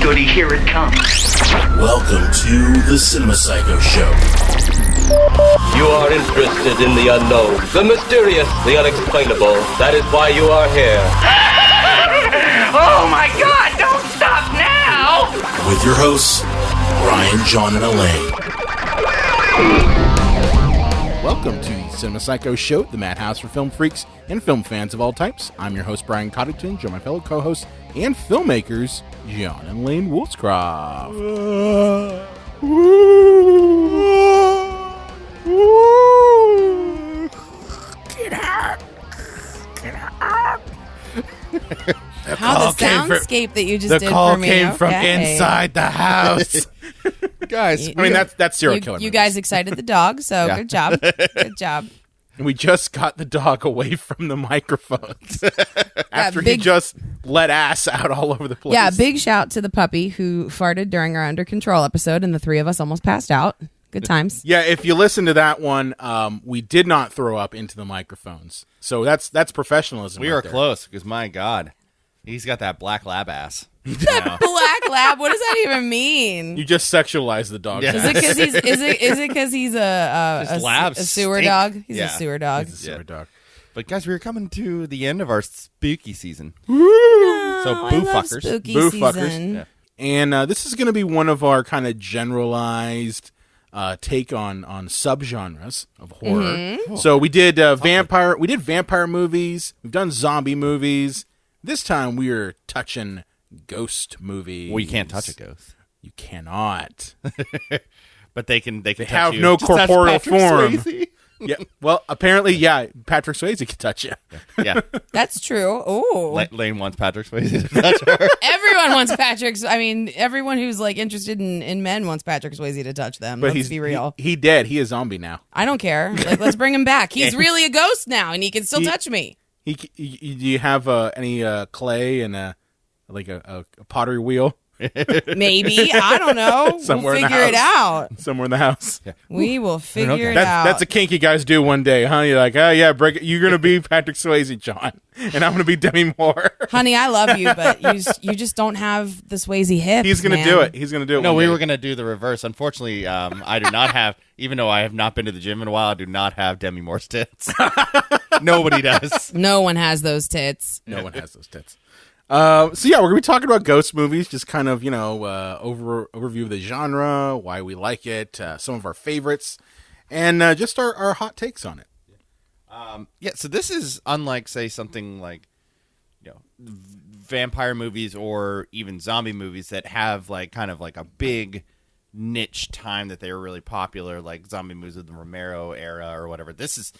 goody, here it comes. Welcome to the Cinema Psycho Show. You are interested in the unknown, the mysterious, the unexplainable. That is why you are here. Oh my God, don't stop now! With your hosts, Brian, John, and Elaine. Welcome to the Cinema Psycho Show, the madhouse for film freaks and film fans of all types. I'm your host, Brian Coddington, joined by my fellow co-hosts and filmmakers, John and Elaine Woolscroft. Get out! Get out! How the soundscape that you just did for me. The call came from inside the house. Guys, I mean, that's serial killer. You guys excited the dog, so good job. Good job. And we just got the dog away from the microphones after he just let ass out all over the place. Yeah, big shout to the puppy who farted during our Under Control episode, and the three of us almost passed out. Good times. Yeah, if you listen to that one, we did not throw up into the microphones. So that's professionalism. we are close because, my God, he's got that black lab ass. Black lab? What does that even mean? You just sexualized the dog. Yeah. Is it because he's a sewer dog? He's a sewer dog. He's a sewer dog. But guys, we're coming to the end of our spooky season. So I boo love fuckers. spooky Boo season. fuckers. Yeah. And this is going to be one of our kind of generalized take on subgenres of horror. Mm-hmm. So we did vampire movies. We've done zombie movies. This time we are touching ghost movies. Well, you can't touch a ghost. You cannot. But they can touch have you. no Just touch corporeal Patrick form. Swayze. Yeah. Well, apparently, yeah. Patrick Swayze can touch you. Yeah. That's true. Oh, Lane wants Patrick Swayze to touch her. everyone wants Patrick's. I mean, everyone who's like interested in men wants Patrick Swayze to touch them. But Let's be real. He dead. He is zombie now. I don't care. Like, let's bring him back. He's really a ghost now, and he can still touch me. Do you have any clay and a pottery wheel? Maybe. I don't know. Somewhere in We'll the figure it house. out. Somewhere in the house. Yeah. We will figure it out. That's a kink you guys do one day, huh? You're like, oh yeah, break it. You're gonna be Patrick Swayze, John, and I'm gonna be Demi Moore. Honey, I love you, but you just don't have the Swayze hips. He's gonna do it. He's gonna do it. No, one we day. were going to do the reverse. Unfortunately, I do not have, even though I have not been to the gym in a while, I do not have Demi Moore's tits. Nobody does. No one has those tits. No one has those tits. So yeah, we're gonna be talking about ghost movies, just kind of overview of the genre, why we like it, some of our favorites, and just our hot takes on it. Yeah, so this is unlike, say, something like, vampire movies or even zombie movies that have like kind of like a big niche time that they were really popular, like zombie movies of the Romero era or whatever. This is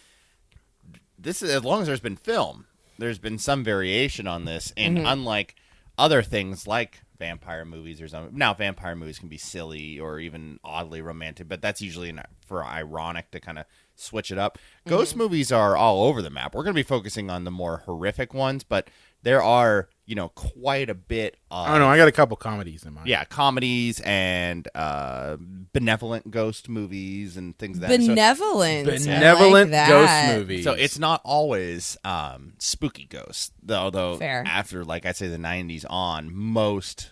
as long as there's been film, there's been some variation on this, and unlike other things like vampire movies or something. Now, vampire movies can be silly or even oddly romantic, but that's usually for ironic to kind of switch it up. Ghost movies are all over the map. We're going to be focusing on the more horrific ones, but there are, quite a bit of... I don't know. I got a couple comedies in mind. Yeah, comedies and benevolent ghost movies and things like that. Benevolent. Benevolent I like ghost that. movies. So it's not always spooky ghosts, although Fair. after, like I say, the 90s on, most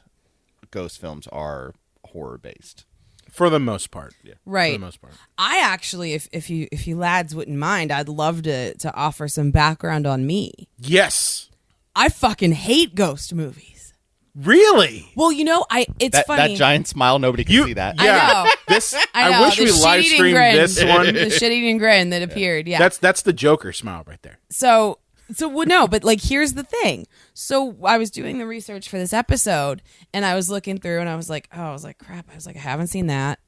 ghost films are horror-based. for the most part. Yeah. Right. For the most part. I actually, if you lads wouldn't mind, I'd love to offer some background on me. Yes. I fucking hate ghost movies. Really? Well, it's funny. That giant smile, nobody can see that. Yeah. I know. This. I know, I wish the we live shit-eating streamed grin. this one. The shit-eating grin that appeared. Yeah. That's the Joker smile right there. So well, no, but here's the thing. So I was doing the research for this episode, and I was looking through, and I was like, crap. I was like, I haven't seen that.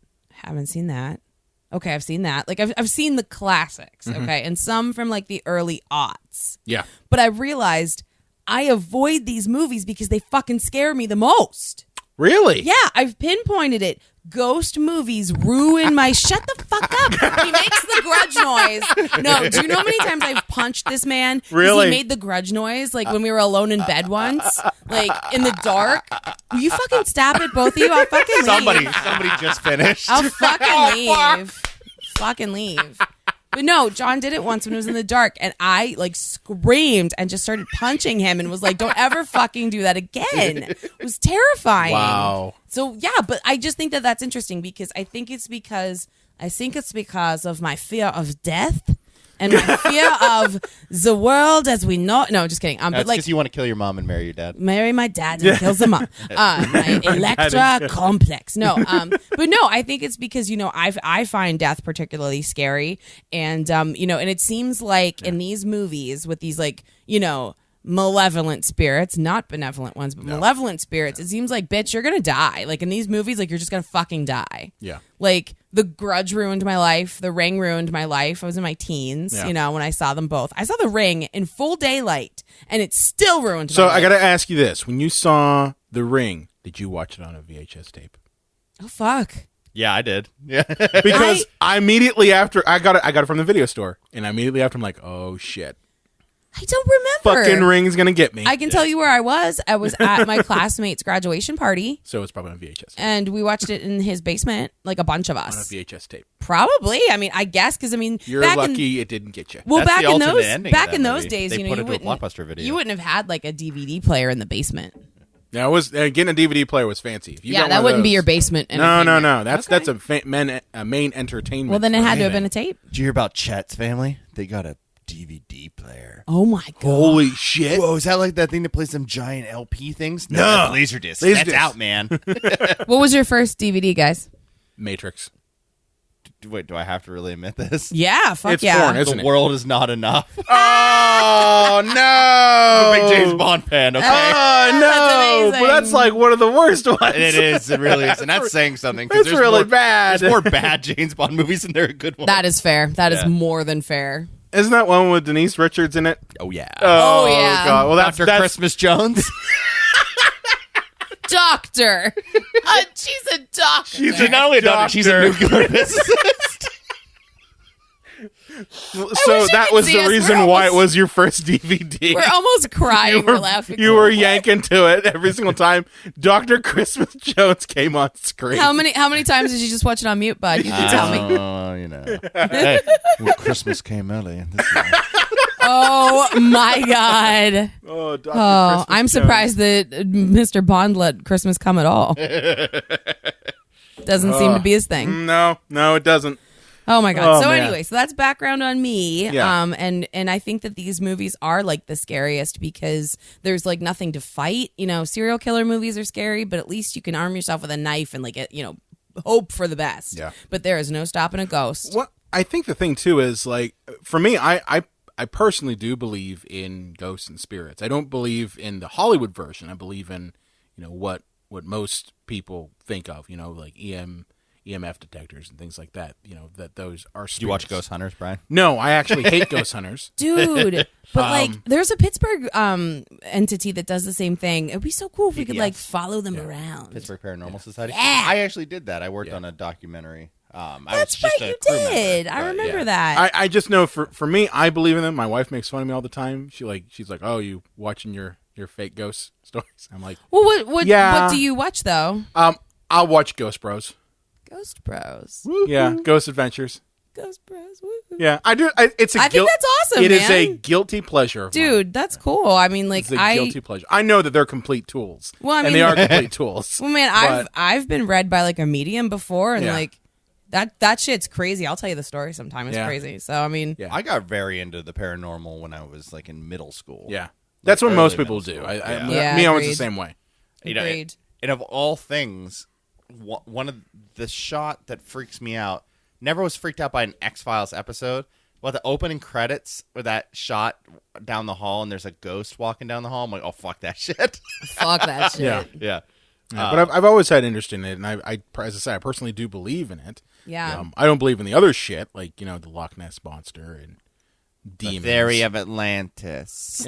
Okay, I've seen that. I've seen the classics. Mm-hmm. Okay, and some from the early aughts. Yeah. But I realized I avoid these movies because they fucking scare me the most. Really? Yeah, I've pinpointed it. Ghost movies ruin my... Shut the fuck up. He makes the grudge noise. No, do you know how many times I've punched this man? 'Cause Really? He made the grudge noise, when we were alone in bed once, in the dark. Will you fucking stop it, both of you? I'll fucking leave. Somebody just finished. I'll fucking leave. Fucking leave. But no, John did it once when it was in the dark, and I like screamed and just started punching him and was like, "Don't ever fucking do that again." It was terrifying. Wow. So yeah, but I just think that that's interesting because I think it's because of my fear of death and my fear of the world as we know. No, just kidding. That's But like, because you want to kill your mom and marry your dad. marry my dad and kills him up. My Electra complex. No, but no, I think it's because, you know, I find death particularly scary. And, you know, and it seems like in these movies with these, like, you know, malevolent spirits, not benevolent ones, but malevolent spirits, it seems like, bitch, you're going to die. Like in these movies, like you're just going to fucking die. Yeah. Like The Grudge ruined my life. The Ring ruined my life. I was in my teens, you know, when I saw them both. I saw The Ring in full daylight, and it still ruined my life. So I got to ask you this. When you saw The Ring, did you watch it on a VHS tape? Oh, fuck. Yeah, I did. Yeah. Because I immediately after, I got it from the video store, and immediately after I'm like, oh, shit. I don't remember. Fucking Ring's going to get me. I can tell you where I was. I was at my classmate's graduation party. So it's probably on VHS. And we watched it in his basement, like a bunch of On a us. VHS tape. Probably. I mean, I guess because I mean, You're back lucky it didn't get you. Well, That's back the in ultimate those ending of that those movie. days, They you know, put you it to a wouldn't Blockbuster video. You wouldn't have had like a DVD player in the basement. Now, getting a DVD player was fancy. If you got Yeah, one that of wouldn't be those- your basement. No. entertainment. That's a main entertainment. Well, then it for had to have been anything. a tape. Did you hear about Chet's family? They got a DVD player. Oh my god! Holy shit! Whoa, is that like that thing that plays them giant LP things? No. that's Laserdisc. Laserdisc. That's out, man. What was your first DVD, guys? Matrix. Wait, do I have to really admit this? Yeah, fuck It's yeah. porn, isn't The it? world is not enough. Oh no! I'm a big James Bond fan, okay? Oh no! That's amazing. But that's like one of the worst ones. It is. It really is. And that's saying something. 'cause That's there's really more, bad. There's more bad James Bond movies than there are good ones. That is fair. That is Yeah. more than fair. Isn't that one with Denise Richards in it? Oh, yeah. Oh, yeah. God. Well, that's Dr. Christmas Jones. Doctor. She's a doctor. She's She's not only a doctor, she's a nuclear physicist. So you that could was see the us. reason We're why it almost- was your first DVD. We're almost crying. We're laughing. You were yanking to it every single time Dr. Christmas Jones came on screen. How many times did you just watch it on mute, bud? You can tell me. Oh, you know. Hey, well, Christmas came early. This year. Oh my god. Oh, Dr. Oh, Christmas I'm Jones. surprised that Mr. Bond let Christmas come at all. Doesn't seem to be his thing. No, it doesn't. Oh my god. Oh, So man. anyway, so that's background on me. Yeah. And I think that these movies are like the scariest because there's like nothing to fight. You know, serial killer movies are scary, but at least you can arm yourself with a knife and like hope for the best. Yeah. But there is no stopping a ghost. What I think the thing too is like for me, I personally do believe in ghosts and spirits. I don't believe in the Hollywood version. I believe in what most people think of. Like EMF detectors and things like that. That those are. Spirits. Do you watch Ghost Hunters, Brian? No, I actually hate ghost hunters. Dude, but like there's a Pittsburgh entity that does the same thing. It'd be so cool if we could like follow them around. Pittsburgh Paranormal Society? Yeah. I actually did that. I worked on a documentary. I was That's just right, a you crew member, did. I but, remember yeah. that. I just know for me, I believe in them. My wife makes fun of me all the time. She's like, oh, you watching your fake ghost stories? I'm like, Well, what Yeah. do you watch though? I'll watch Ghost Bros. Ghost Bros. Yeah, Ghost Adventures. Ghost Bros. Woo. Yeah, I do. It's a I think that's awesome, It is man. a guilty pleasure, of mine. Dude, that's cool. I mean, like It's a guilty pleasure. I know that they're complete tools. Well, I mean- and they are complete tools. Well, man, But- I've been read by like a medium before, and Yeah. like that shit's crazy. I'll tell you the story sometime. It's Yeah. crazy. So I mean, Yeah. I got very into the paranormal when I was like in middle school. Yeah, that's what early most people middle do. school. I Yeah, was the agreed. same way. You know, agreed. and of all things, one of the shot that freaks me out. Never was freaked out by an X-Files episode. Well, the opening credits with that shot down the hall and there's a ghost walking down the hall. I'm like, oh, fuck that shit. Fuck that shit. Yeah. yeah. Yeah, but I've always had interest in it, and I, as I say, I personally do believe in it. Yeah. I don't believe in the other shit, like the Loch Ness monster and demons. Theory of Atlantis.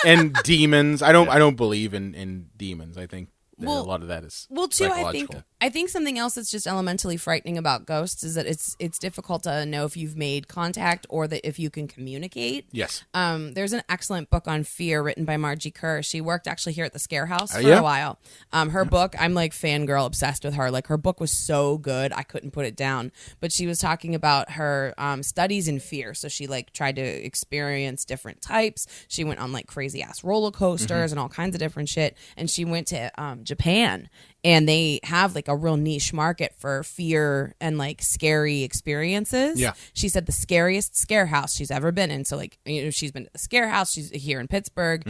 and demons. I don't believe in demons. I think that Well- a lot of that is Well, too, I psychological. I think something else that's just elementally frightening about ghosts is that it's difficult to know if you've made contact or that if you can communicate. Yes. There's an excellent book on fear written by Margie Kerr. She worked actually here at the Scare House for yeah? a while. Her book, I'm like fangirl obsessed with her. Like her book was so good, I couldn't put it down. But she was talking about her studies in fear. So she like tried to experience different types. She went on like crazy ass roller coasters and all kinds of different shit. And she went to Japan. And they have like a real niche market for fear and like scary experiences. Yeah. She said the scariest scare house she's ever been in. So like, she's been to the scare house. She's here in Pittsburgh.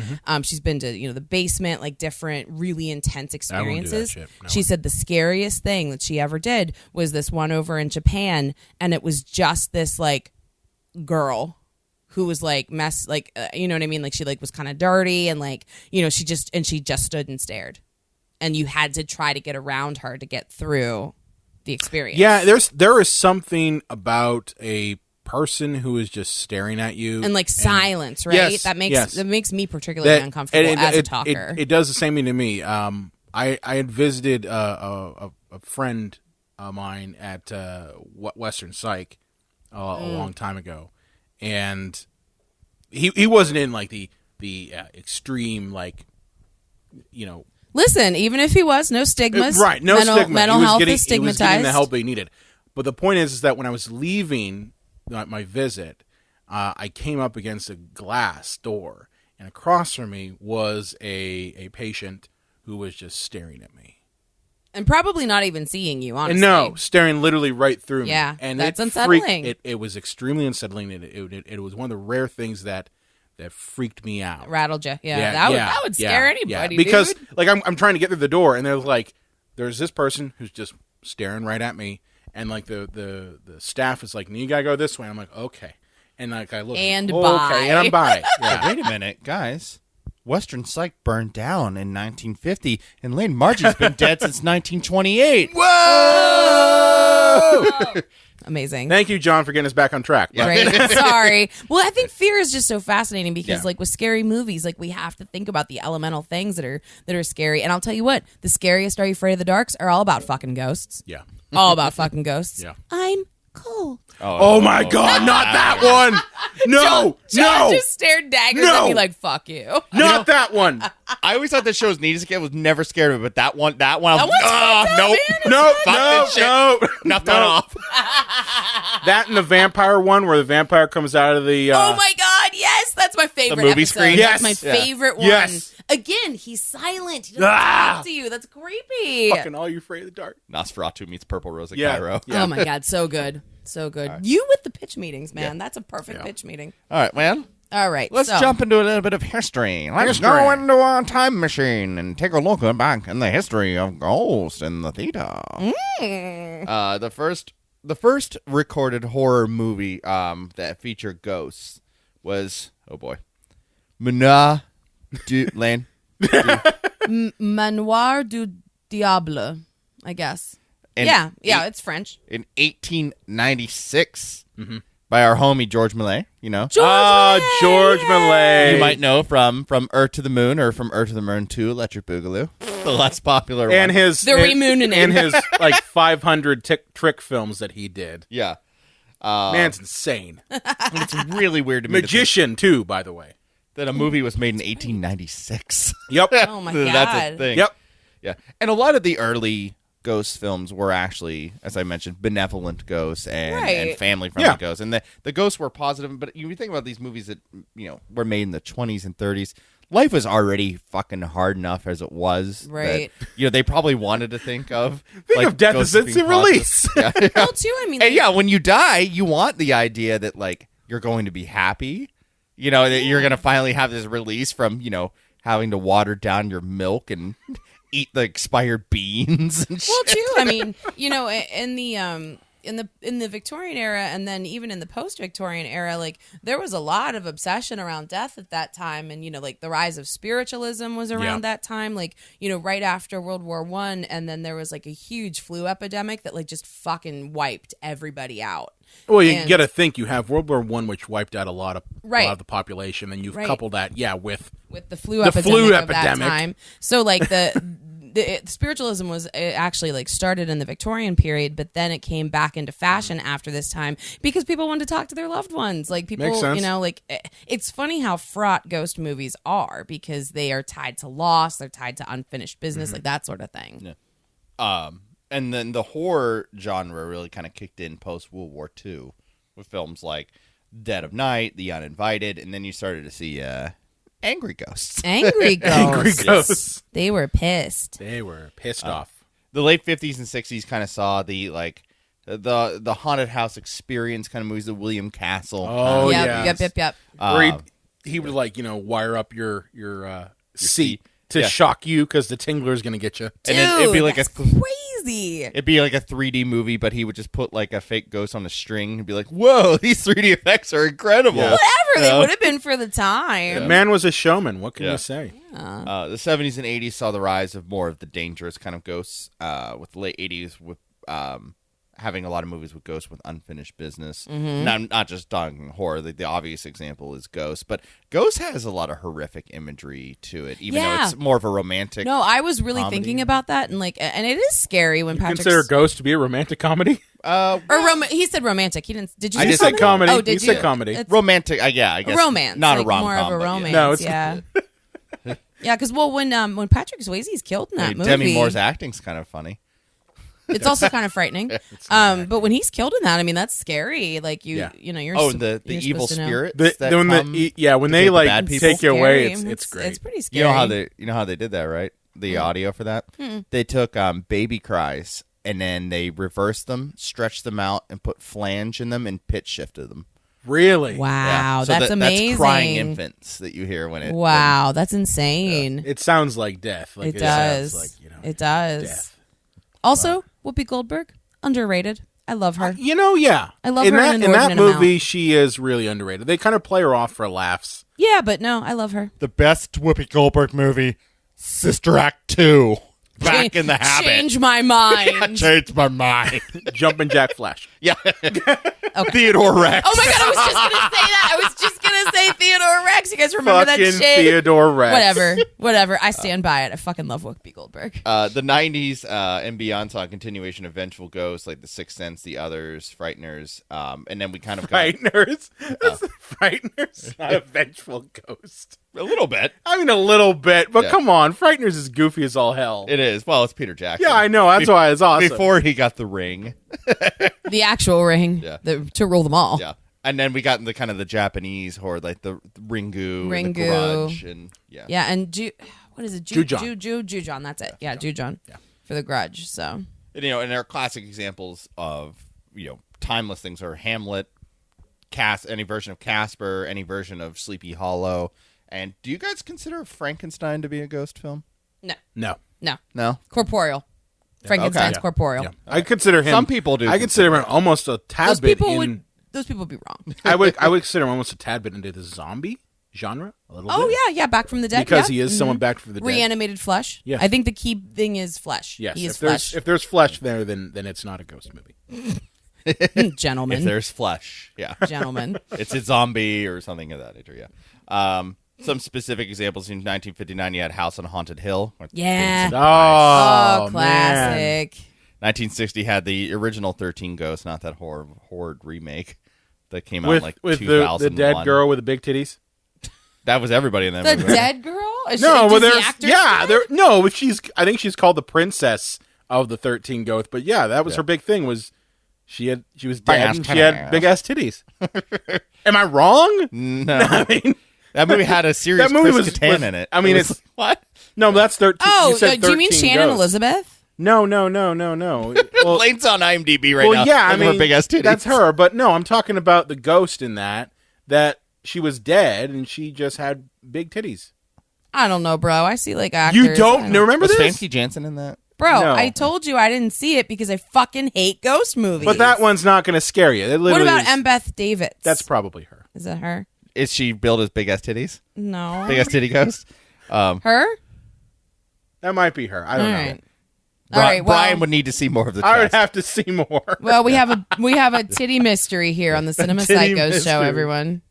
She's been to, the basement, like different really intense experiences. shit. No She said the scariest thing that she ever did was this one over in Japan. And it was just this like girl who was like you know what I mean? Like she like was kind of dirty and like, she just stood and stared. And you had to try to get around her to get through the experience. Yeah, there is something about a person who is just staring at you and like silence, right? Yes, that makes me particularly that, uncomfortable and as a talker. It does the same thing to me. I had visited a friend of mine at Western Psych a long time ago, and he wasn't in like the extreme like Listen, even if he was, no stigmas. Right, no stigma. Mental health is He was getting the stigmatized. help they needed. But the point is that when I was leaving my visit, I came up against a glass door, and across from me was a patient who was just staring at me. And probably not even seeing you, honestly. And no, staring literally right through me. Yeah, and that's it unsettling. It was extremely unsettling. It was one of the rare things that freaked me out. Rattled you. Yeah, that would scare anybody, because dude. like I'm trying to get through the door, and there's this person who's just staring right at me, and like the staff is like, you gotta go this way. And I'm like, okay, and like I look And okay, bye. and I'm by. Yeah. Wait a minute, guys. Western Psych burned down in 1950, and Lane Margie's been dead since 1928. Whoa! Amazing. Thank you, John, for getting us back on track. Right. Sorry. Well, I think fear is just so fascinating because, Yeah. like, with scary movies, like we have to think about the elemental things that are scary. And I'll tell you what, the scariest Are You Afraid of the Darks are all about fucking ghosts. Yeah. All about fucking ghosts. Yeah. I'm cold. Oh my God! Not that one. No, John no, just stared daggers No. at me like, "Fuck you." not that one. I always thought that show was neat as a kid. Was never scared of it, but that one, I was one's fucked up, nope, man. No, Fuck no, this shit. no. Knocked no. that off. That and the vampire one, where the vampire comes out of the. Oh my God! Yes, that's my favorite. movie episode. screen? That's Yes. my Yeah. favorite one. Yes. Again, he's silent. He doesn't Ah. talk to you. That's creepy. Fucking All You Afraid of the Dark. Nosferatu meets Purple Rose at Yeah. Cairo. Yeah. Oh my God, so good. So good. You with the pitch meetings, man. That's a perfect pitch meeting. All right, man. All right. Let's so, jump into a little bit of history. Let's go into a time machine and take a look back in the history of ghosts in the theater. The first recorded horror movie that featured ghosts was Manoir du Lane. Manoir du Diable, I guess. In Yeah, it's French. in 1896 by our homie George Millet. You know, George Millet. you might know from Earth to the Moon or from Earth to the Moon 2, Electric Boogaloo, the less popular and one. his The remooning. and his like 500 trick films that he did. Yeah, Man's insane. it's really weird to me to think Magician too, by the way. that a movie was made in 1896. Yep. Oh my God. That's a thing. Yep. Yeah, and a lot of the early ghost films were actually, as I mentioned, benevolent ghosts and Right. family-friendly Yeah. ghosts, and the ghosts were positive. But you think about these movies that were made in the 20s and 30s. Life was already fucking hard enough as it was. Right. That, they probably wanted to think of of death ghosts as being instant positive. release. Yeah. Well, too, I mean, And yeah, when you die, you want the idea that like you're going to be happy. That you're going to finally have this release from having to water down your milk and eat the expired beans and shit. well, too, I mean, in the Victorian era and then even in the post-Victorian era, like there was a lot of obsession around death at that time, and like the rise of spiritualism was around that time, like right after World War I, and then there was like a huge flu epidemic that like just fucking wiped everybody out. Well, you And- got to think you have World War I, which wiped out a lot of the population, and you've Right. coupled that, with with the flu The epidemic flu of that epidemic. time. So like spiritualism was actually like started in the Victorian period, but then it came back into fashion after this time because people wanted to talk to their loved ones. Like people, Makes sense. you know, like it's funny how fraught ghost movies are because they are tied to loss, they're tied to unfinished business, like that sort of thing. Yeah. And then the horror genre really kind of kicked in post World War II with films like Dead of Night, The Uninvited, and then you started to see angry ghosts. Angry ghosts. Angry ghosts. They were pissed. They were pissed off. The late 50s and 60s kind of saw the the haunted house experience kind of movies, the William Castle. Oh, Yep. Where he would like, wire up your seat to Yeah. shock you because the tingler's going to get you. Dude, And it'd be like that's a crazy. It'd be like a 3D movie, but he would just put like a fake ghost on a string and be like, "Whoa, these 3D effects are incredible." Yeah. Whatever they would have been for the time. The man was a showman. What can Yeah. you say? The 70s and 80s saw the rise of more of the dangerous kind of ghosts. With the late 80s with having a lot of movies with ghosts with unfinished business. Not just talking horror. The obvious example is Ghost, but Ghost has a lot of horrific imagery to it, even though Yeah. it's more of a romantic. No, I was really comedy. thinking about that, and and it is scary when Patrick Consider Ghost to be a romantic comedy? he said romantic. He didn't. Did you? I say just said comedy? comedy. Oh, did He you? said comedy. It's romantic. Yeah, I guess romance, not like a rom-com, more of a but romance. No, it's- yeah. Yeah, because when Patrick Swayze's killed in that movie, Demi Moore's acting's kind of funny. it's also kind of frightening. But when he's killed in that, I mean, that's scary. Like you're. Oh, the you're evil supposed to know. spirits that when come when to they get the like bad people? take you away, Scary. it's great. It's pretty scary. You know how they did that, right? The audio for that. They took baby cries and then they reversed them, stretched them out, and put flange in them and pitch shifted them. Really? Wow, So that's amazing. That's crying infants that you hear when it. Wow, that's insane. It sounds like death. Like, It does. Sounds like, It does. death. Also, Whoopi Goldberg, underrated. I love her. Yeah. I love in her that, in in that inordinate movie. amount. She is really underrated. They kind of play her off for laughs. Yeah, but no, I love her. The best Whoopi Goldberg movie, Sister Act 2. Back in the habit. Change my mind. Changed my mind. Jumpin' Jack Flash. Yeah. Theodore Rex. Oh my god, I was just gonna say that. I was just gonna say Theodore Rex. You guys remember Fucking that shit? Theodore Rex. Whatever. I stand by it. I fucking love Whoopi Goldberg. The 90s and beyond saw a continuation of vengeful ghosts like The Sixth Sense, The Others, Frighteners, and then we kind of got Frighteners. Frighteners. Not a vengeful ghost. a little bit. I mean, a little bit, but Yeah. come on. Frighteners is goofy as all hell. It is. Well, it's Peter Jackson. Yeah, I know. That's why it's awesome. Before he got the ring. The actual ring Yeah. to rule them all. Yeah. And then we got the kind of the Japanese horror, like the Ringu, and the Ringu. Grudge, and yeah. Yeah, and what is it? Jujon. Jujon. That's it. Yeah, Jujon. Yeah. For the Grudge. So And, and there are classic examples of timeless things are Hamlet, any version of Casper, any version of Sleepy Hollow. And do you guys consider Frankenstein to be a ghost film? No. No. corporeal. Frankenstein's Okay. corporeal. Yeah. I consider him. Some people do I consider him almost a tad Those bit people in. would be wrong. I would consider him almost a tad bit into the zombie genre. A little Oh bit. yeah, Back from the Dead. Because yeah. he is someone back from the dead. Reanimated flesh. Yes. I think the key thing is flesh. Yes. He If is there's flesh. flesh there, then it's not a ghost movie. Gentlemen. If there's flesh, yeah. Gentlemen. It's a zombie or something of that nature, yeah. Some specific examples in 1959, you had House on Haunted Hill. Yeah. Oh, Oh, classic. 1960 had the original 13 Ghosts, not that horrid remake that came out With in like with 2001. the dead girl with the big titties. That was everybody in that The movie. dead girl? Is No, she, but does the there's actor yeah, still? no, I think she's called the princess of the 13 Ghosts. But yeah, that was her big thing. Was she was dead Big-ass and she had titties. big ass titties. Am I wrong? No. I mean, That movie had a serious That movie Chris was- Kattan in it. I mean, It was it's- like, what? no, that's 13. Oh, you said do you mean 13 Shannon Ghosts. Elizabeth? No. Well, Lane's on IMDb right well, now. yeah, I looking for mean, big ass titties. that's her. But no, I'm talking about the ghost in that she was dead and she just had big titties. I don't know, bro. I see like actors. You don't remember Was this? Fancy Jansen in that? Bro, No. I told you I didn't see it because I fucking hate ghost movies. But that one's not going to scare you. It What literally about is- Embeth Davis? That's probably her. Is that her? Is she billed as big ass titties? No. Big ass titty ghost? Her? That might be her. I don't All know. right. All right. Well, Brian would need to see more of the I would chest. have to see more. well, we have a titty mystery here on the Cinema titty Psycho show, mystery. everyone.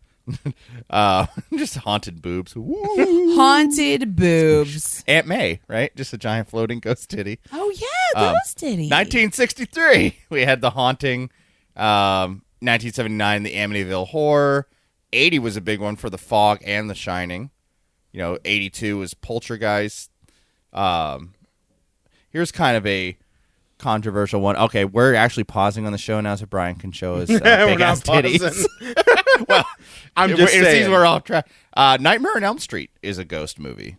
Just haunted boobs. Woo. Haunted boobs. Aunt May, right? Just a giant floating ghost titty. Oh yeah, ghost titty. 1963, we had The Haunting. 1979, The Amityville Horror. 80 was a big one for The Fog and The Shining. 82 was Poltergeist. Here's kind of a controversial one. Okay, we're actually pausing on the show now so Brian can show us big ass titties. Well, I'm just saying. It seems we're off track. Nightmare on Elm Street is a ghost movie.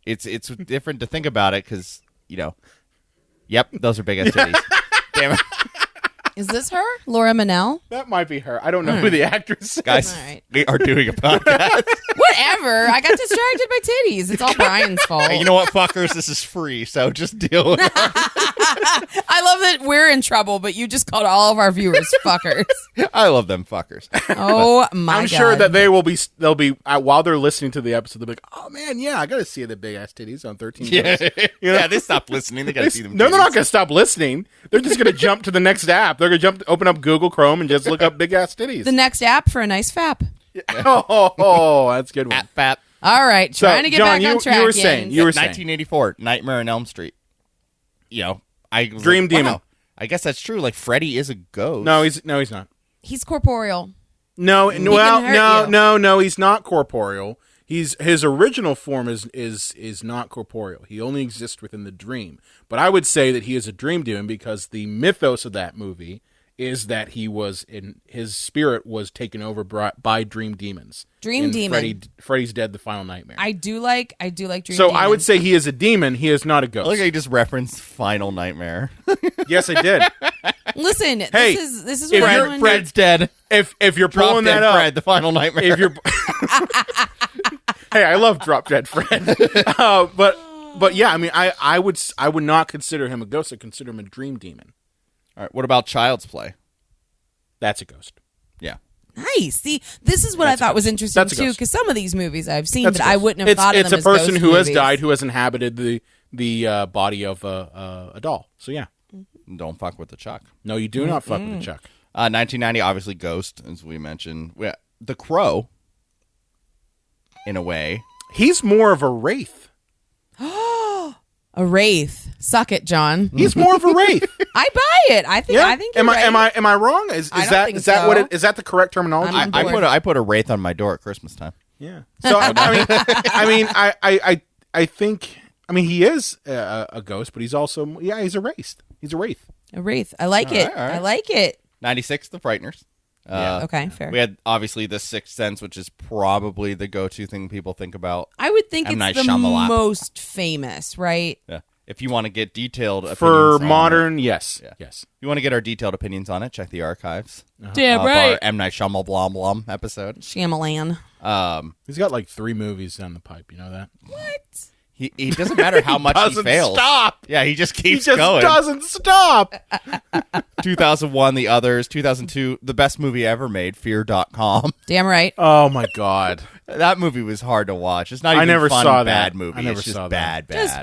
It's different to think about it because, yep, those are big ass titties. Damn it. Is this her? Laura Manel? That might be her. I don't know who the actress is. Guys, All right. we are doing a podcast. Whatever. I got distracted by titties. It's all Brian's fault. Hey, you know what, fuckers? This is free, so just deal with it. I love that we're in trouble, but you just called all of our viewers fuckers. I love them fuckers. Oh my god! I'm sure that they'll be while they're listening to the episode, they'll be like, "Oh man, yeah, I got to see the big ass titties on 13." Yeah, Yeah. they stopped listening. They got to see them. No, they're not titties. going to stop listening. They're just going to jump to the next app. They're going to open up Google Chrome and just look up big ass titties. the next app for a nice fap. Oh, that's a good one. Fap. All right, So, trying to get John, back on track. you were saying, Yanes. you were saying, 1984, Nightmare on Elm Street. I was Dream like, Demon. wow, I guess that's true. Like Freddy is a ghost. no, he's not. He's corporeal. No, can hurt you. no, he's not corporeal. His original form is not corporeal. He only exists within the dream. But I would say that he is a dream demon because the mythos of that movie is that his spirit was taken over by dream demons. Dream demon. Freddy's Dead: The Final Nightmare. I do like Dream So Demon. I would say he is a demon. He is not a I ghost. like how you just referenced Final Nightmare. Yes, I did. Listen, Hey, this is if what you're- everyone- Fred's dead. If you're Drop pulling Dead that up, Fred, the Final Nightmare. if you're hey, I love Drop Dead Fred. But yeah, I mean, I would not consider him a ghost. I consider him a dream demon. All right, what about Child's Play? That's a ghost. Yeah. Nice. See, this is what I thought was interesting That's a too, ghost. because some of these movies I've seen, That's but a I ghost. wouldn't have thought of It's them a as person ghost who has movies. died who has inhabited the body of a doll. So yeah, Don't fuck with the Chuck. no, you do not fuck with the Chuck. 1990, obviously Ghost, as we mentioned. The Crow, in a way. He's more of a wraith. A wraith. Suck it, John. He's more of a wraith. I buy it. I think. Yeah. I think. You're am right. I wrong? Is I don't that think is that so. what it is? That the correct terminology? I'm on board. I put a wraith on my door at Christmas time. Yeah. So I think he is a ghost, but he's also he's a wraith. He's a wraith. A wraith. I like it. all right. I like it. 96, The Frighteners. Okay, fair. We had obviously The Sixth Sense, which is probably the go-to thing people think about. I would think M. it's Night the Shyamalan. most famous, right? Yeah. If you want to get detailed For opinions on modern, yes. Yeah. Yes. If you want to get our detailed opinions on it, check the archives. Damn Of right. Our M. Night Shyamalan blom blom episode. Shyamalan. He's got like 3 movies down the pipe. You know that? What? He doesn't matter how much he Doesn't fails. stop. Yeah, he just He keeps just going. doesn't stop. 2001, The Others. 2002, the best movie ever made, Fear.com. Damn right. Oh my god. That movie was hard to watch. It's not even I never fun, saw bad that. movie. I never it's just saw bad, that. bad. Just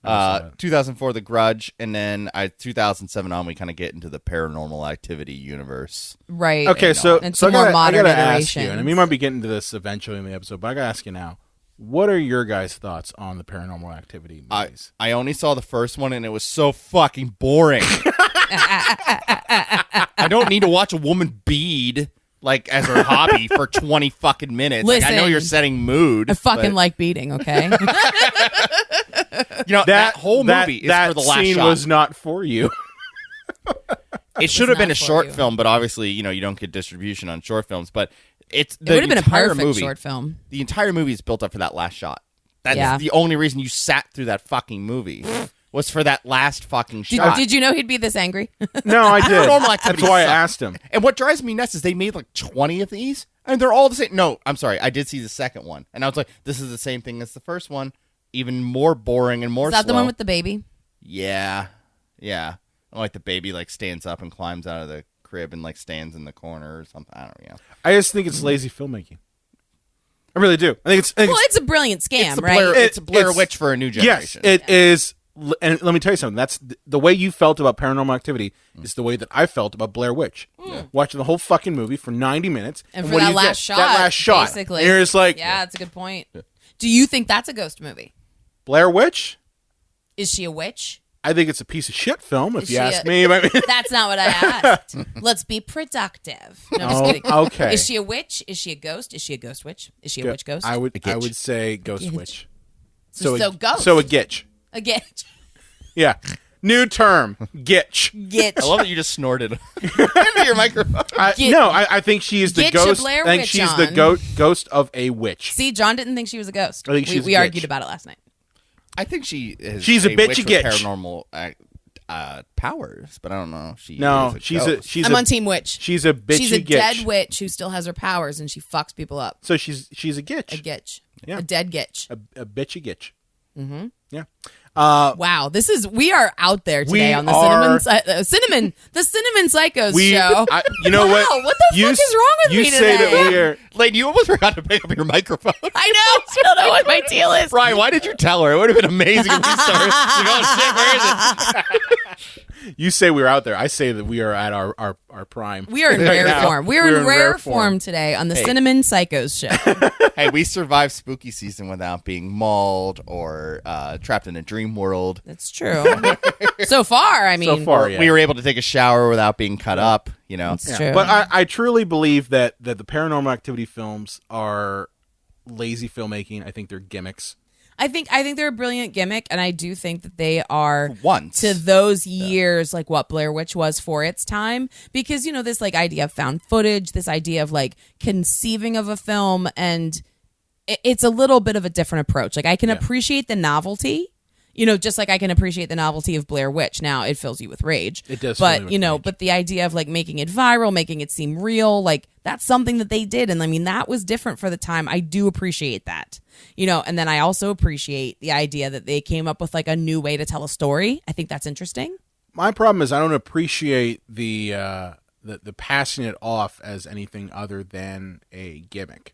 bad. 2004, The Grudge, and then 2007 on, we kind of get into the Paranormal Activity universe. Right. Okay, so And so I some more gotta, modern I gotta ask iterations. you, and we might be getting to this eventually in the episode, but I gotta ask you now. What are your guys' thoughts on the Paranormal Activity movies? I only saw the first one, and it was so fucking boring. I don't need to watch a woman bead like as her hobby for 20 fucking minutes. Like, I know Listen, you're setting mood. I fucking but, like beating, okay? that whole movie is that for the last scene shot. was not for you. It should have been a not for short you. film, but obviously, you don't get distribution on short films. But it's It would have been a entire perfect movie. short film. The entire movie is built up for that last shot. That's Yeah. the only reason you sat through that fucking movie was for that last fucking shot. Did you know he'd be this angry? No, I did. Paranormal Activity That's why I sucked. asked him. And what drives me nuts is they made like 20 of these, and they're all the same. No, I'm sorry. I did see the second one, and I was like, this is the same thing as the first one, even more boring and more Is that the slow. one with the baby? Yeah. Yeah. Like the baby like stands up and climbs out of the crib and like stands in the corner or something. I don't know. I just think it's lazy filmmaking. I really do. I think it's Well, it's a brilliant scam, It's the right? Blair, it's a Blair It's- Witch for a new yes, generation. it is and let me tell you something. That's the way you felt about Paranormal Activity is the way that I felt about Blair Witch. Watching the whole fucking movie for 90 minutes. And what for do that you last get? shot, That last shot. basically. And you're just like, yeah, that's a good point. Do you think that's a ghost movie? Blair Witch? Is she a witch? I think it's a piece of shit film, if Is you she ask a- me. That's not what I asked. Let's be productive. No, I'm just kidding. Okay. Is she a witch? Is she a ghost? Is she a ghost witch? Is she a witch ghost? I would gitch. say Ghost Gitch. Witch. So ghost. So a gitch. A gitch. Yeah. New term. Gitch. Gitch. I love that you just snorted into your microphone. I think she is the Get ghost. your Blair I think Witch she's on. the ghost of a witch. See, John didn't think she was a ghost. I think she's we a argued gitch. about it last night. I think she is. She's a bitchy witch with gitch. paranormal powers, but I don't know. She No, is she's ghost. she's I'm a, on Team Witch. she's a bitchy She's a gitch. dead witch who still has her powers and she fucks people up. So she's a gitch. A gitch. Yeah. A dead gitch. A bitchy gitch. Mm-hmm. Yeah. Wow, we are out there today We on the are- the Cinnamon Psychos We, show. you know Wow, what? what the fuck is wrong with you me say today? that we are. Lane, you almost forgot to pick up your microphone. I know. I don't know what my deal is. Brian, why did you tell her? It would have been amazing if you started. Like, oh shit, where is it? You say we're out there. I say that we are at our prime. We are in rare now. form. We're in rare form today on the Cinnamon Psychos show. Hey, we survived spooky season without being mauled or trapped in a dream world. That's true. So far, I mean, So far, yeah. We were able to take a shower without being cut up. You know, it's true. But I truly believe that the Paranormal Activity films are lazy filmmaking. I think they're gimmicks. I think they're a brilliant gimmick, and I do think that they are once to those years like what Blair Witch was for its time, because this like idea of found footage, this idea of like conceiving of a film, and it's a little bit of a different approach. Like I can appreciate the novelty, just like I can appreciate the novelty of Blair Witch. Now it fills you with rage. It does, but fill you with rage. but the idea of like making it viral, making it seem real, like that's something that they did, and I mean that was different for the time. I do appreciate that. And then I also appreciate the idea that they came up with like a new way to tell a story. I think that's interesting. My problem is I don't appreciate the passing it off as anything other than a gimmick.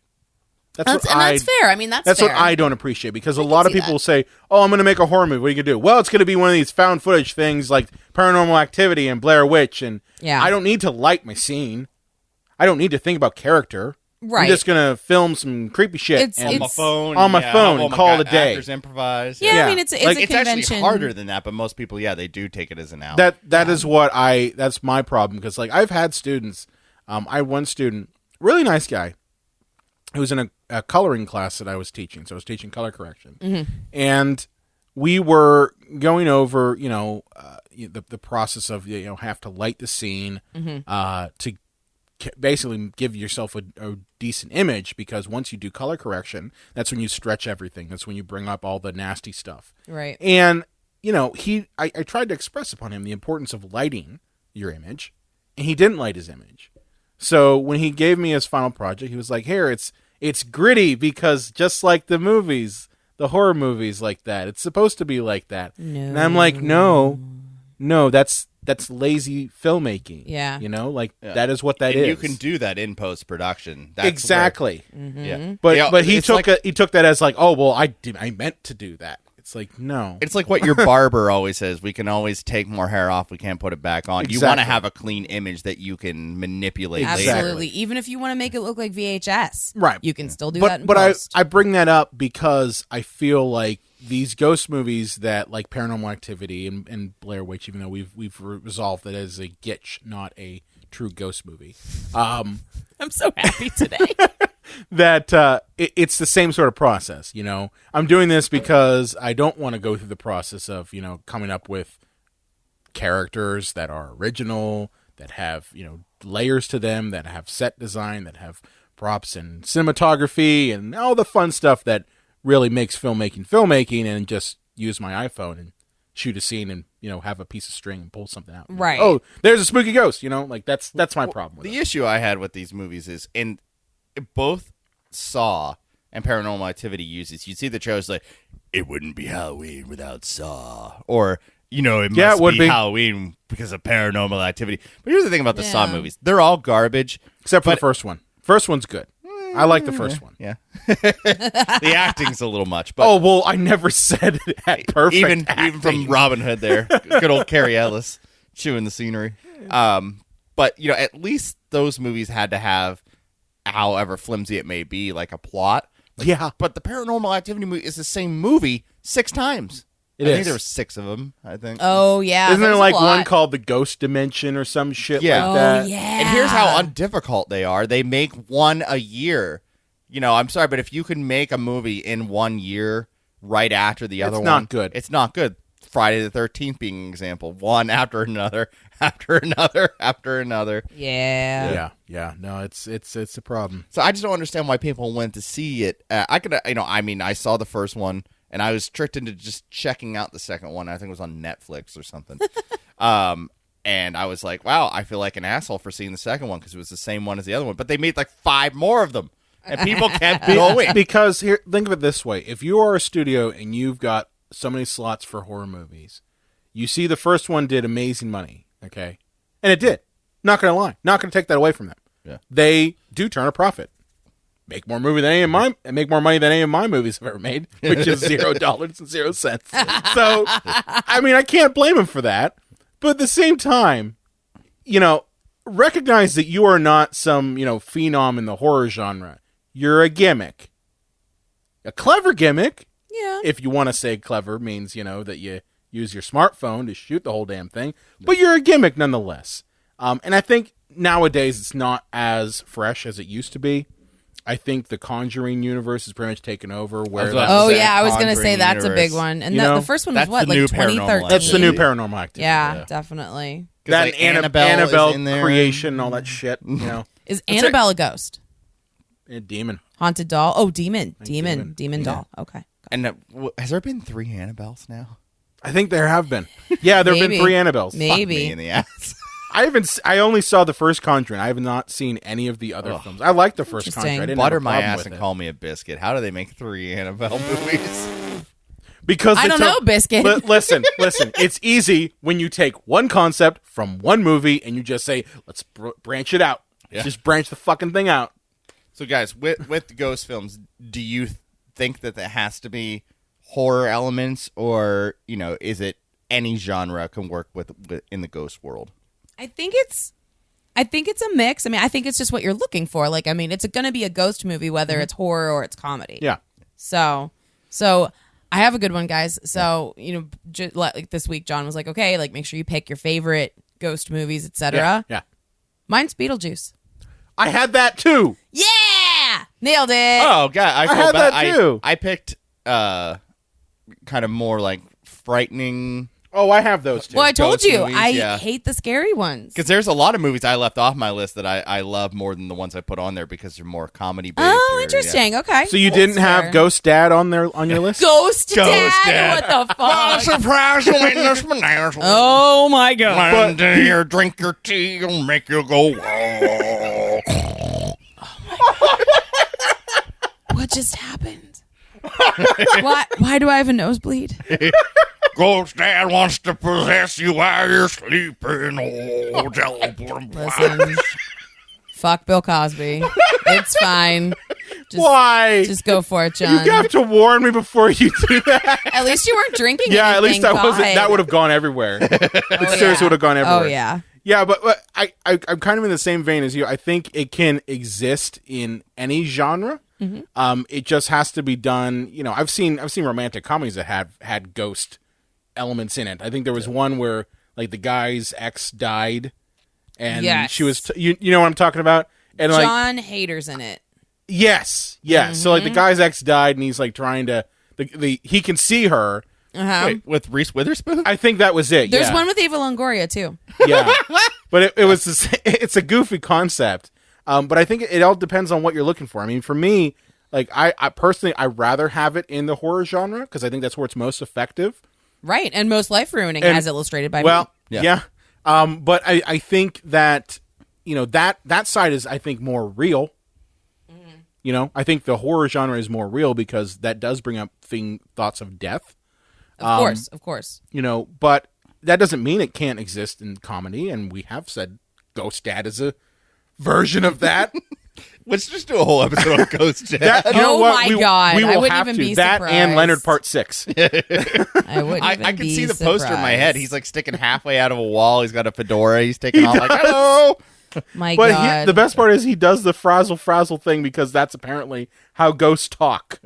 That's fair. I mean, that's what fair. I don't appreciate, because a can lot of see people that. say, "Oh, I'm going to make a horror movie. What are you going to do?" Well, it's going to be one of these found footage things like Paranormal Activity and Blair Witch, and Yeah. I don't need to light my scene. I don't need to think about character. Right. I'm just going to film some creepy shit It's- and on my phone, on my phone oh and my call God, it a day. Actors improvise. Yeah, Yeah. I mean, it's Like, a It's convention. actually harder than that, but most people, they do take it as an out. That is what that's my problem, because like I've had students. I had one student, really nice guy, who was in a coloring class that I was teaching. So I was teaching color correction, and we were going over the process of have to light the scene to basically give yourself a decent image, because once you do color correction, that's when you stretch everything. That's when you bring up all the nasty stuff. Right. And I tried to express upon him the importance of lighting your image, and he didn't light his image. So when he gave me his final project, he was like, "Here, it's gritty, because just like the movies, the horror movies like that, it's supposed to be like that." No. And I'm like, no, that's lazy filmmaking. Yeah. That is what that and is. you can do that in post production. Exactly. Yeah. But he it's took like, he took that as like, "Oh, well, I meant to do that." It's like, no. It's like what your barber always says. We can always take more hair off. We can't put it back on. You Exactly. want to have a clean image that you can manipulate later. Absolutely. Even if you want to make it look like VHS, Right. You can still do that in But post. I bring that up because I feel like these ghost movies that like Paranormal Activity and Blair Witch, even though we've resolved that as a gitch, not a true ghost movie, I'm so happy today. that it's the same sort of process. I'm doing this because I don't want to go through the process of coming up with characters that are original, that have layers to them, that have set design, that have props and cinematography and all the fun stuff that really makes filmmaking, and just use my iPhone and shoot a scene and have a piece of string and pull something out. Right. Oh, there's a spooky ghost. That's my problem with The it. issue I had with these movies is, and both Saw and Paranormal Activity uses, you see the trailers like, it wouldn't be Halloween without Saw, or it Yeah, must it would be. Halloween because of Paranormal Activity. But here's the thing about the Saw Yeah. movies: they're all garbage. Except for but- the first one. First one's good. I like the first one. Yeah. The acting's a little much, but Oh well, I never said it had perfect even acting. from Robin Hood there. Good old Carrie Ellis chewing the scenery. But at least those movies had to have, however flimsy it may be, like a plot. Yeah. But the Paranormal Activity movie is the same movie 6 times. It I is. think there were 6 of them, I think. Oh yeah, Isn't there there's a like lot. one called The Ghost Dimension or some shit Yeah. like that? Oh yeah. And here's how undifficult they are. They make one a year. I'm sorry, but if you can make a movie in 1 year right after the other It's one, not good. It's not good. Friday the 13th being an example. One after another, after another, after another. Yeah. Yeah. No, it's a problem. So I just don't understand why people went to see it. I saw the first one, and I was tricked into just checking out the second one. I think it was on Netflix or something. And I was like, wow, I feel like an asshole for seeing the second one because it was the same one as the other one. But they made like 5 more of them, and people kept going. Because here, think of it this way: if you are a studio and you've got so many slots for horror movies, you see the first one did amazing money, okay, and it did. Not gonna lie, not gonna take that away from them. Yeah. They do turn a profit. Make more money than make more money than any of my movies have ever made, which is $0.00. So, I mean, I can't blame them for that. But at the same time, recognize that you are not some, phenom in the horror genre. You're a gimmick. A clever gimmick. Yeah. If you want to say clever means, that you use your smartphone to shoot the whole damn thing. But you're a gimmick nonetheless. And I think nowadays it's not as fresh as it used to be. I think the Conjuring universe has pretty much taken over. Where Oh Say yeah, I was gonna say Conjuring that's a big universe. one. And You know, the first one was that's what, the new like Paranormal 2013. that's the new Paranormal Activity. Yeah, definitely. That like, and Annabelle Annabelle is in there. creation and all that shit. Is Annabelle a ghost? A demon. Haunted doll? Oh, demon demon. doll. Okay. And has there been 3 Annabelles now? I think there have been. Yeah, there have been Maybe. 3 Annabelles. Maybe. Me in the ass. I only saw the first Conjuring. I have not seen any of the other films. I like the first Interesting. Conjuring. I didn't Butter have a my problem ass with and it. call me a biscuit. How do they make 3 Annabelle movies? Because I don't know, Biscuit. Listen. It's easy when you take one concept from one movie and you just say, let's branch it out. Yeah. Just branch the fucking thing out. So, guys, with the ghost films, do you think that there has to be horror elements, or is it any genre can work with in the ghost world? I think it's a mix. I mean, I think it's just what you're looking for. Like, I mean, it's going to be a ghost movie, whether it's horror or it's comedy. Yeah. So I have a good one, guys. So, like this week, John was like, okay, like make sure you pick your favorite ghost movies, etc. Yeah. Mine's Beetlejuice. I had that too. Yeah! Nailed it. Oh, God. I feel had bad. that too. I picked kind of more like frightening. Oh, I have those too. well, I told ghost you, movies, I yeah. hate the scary ones. Because there's a lot of movies I left off my list that I love more than the ones I put on there because they're more comedy based. Oh, interesting. Okay. So you That's didn't have fair. Ghost Dad on your list? Ghost Dad? Dad. What the fuck? Surprise you in this banana. Oh my god. Here, drink your tea, it'll make you go. "Whoa." What just happened? Why do I have a nosebleed? Ghost Dad wants to possess you while you're sleeping. Oh, jello pudding pie. Listen. Fuck Bill Cosby. It's fine. Just, Why? Just go for it, John. You have to warn me before you do that. At least you weren't drinking Yeah, at anything, least that wasn't. God. That would have gone everywhere. It seriously would have gone everywhere. Oh, yeah. Yeah, but I'm kind of in the same vein as you. I think it can exist in any genre. Mm-hmm. It just has to be done. I've seen romantic comedies that had ghost elements in it. I think there was one where like the guy's ex died, and Yes. she was. You know what I'm talking about? And like John Hader's in it. yes. So like the guy's ex died, and he's like trying to. He can see her. Uh-huh. Wait, with Reese Witherspoon? I think that was it. There's yeah. one with Eva Longoria, too. Yeah, but it was it's a goofy concept. But I think it all depends on what you're looking for. I mean, for me, like I personally, I rather have it in the horror genre because I think that's where it's most effective. Right, and most life-ruining, And- as illustrated by Well, me. yeah. But I think that that side is I think more real. I think the horror genre is more real because that does bring up thoughts of death. Of course. But that doesn't mean it can't exist in comedy, and we have said Ghost Dad is a version of that. Let's just do a whole episode on Ghost, Chad. You know Oh what? my God. We I will wouldn't have even to. be That surprised. and Leonard Part 6. I wouldn't. I even can be see the poster in my head. surprised. He's like sticking halfway out of a wall. He's got a fedora. He's taking off like, hello. My But God. the best part is he does the frazzle thing because that's apparently how ghosts talk.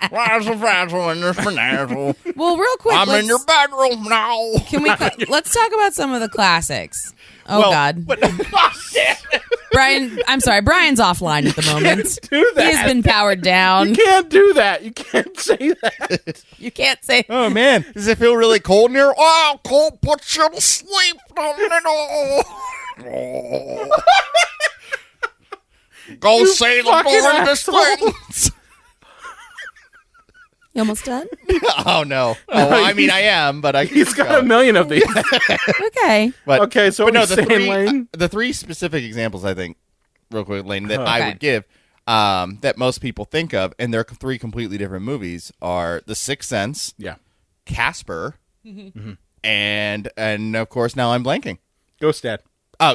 Frazzle, frazzle, and there's finazzle. Well, real quick, I'm in your bedroom now. Can we? Let's talk about some of the classics. Oh Well, God, But, Brian. I'm sorry, Brian's offline at the moment. Do that. He's been powered down. You can't do that. You can't say that. You can't say. oh, man. Does it feel really cold in here? Oh, cold puts you to sleep. Go say the fucking darndest asshole. things. You almost done? Oh, no. Oh, well, I mean, I am, but I He's got a million of these. Okay. But, Okay, so but what no, are you saying, three, Lane? the three specific examples, I think, real quick, Lane, that I Okay. would give that most people think of, and they're three completely different movies, are The Sixth Sense, Yeah. Casper, and of course, now I'm blanking. Ghost Dad.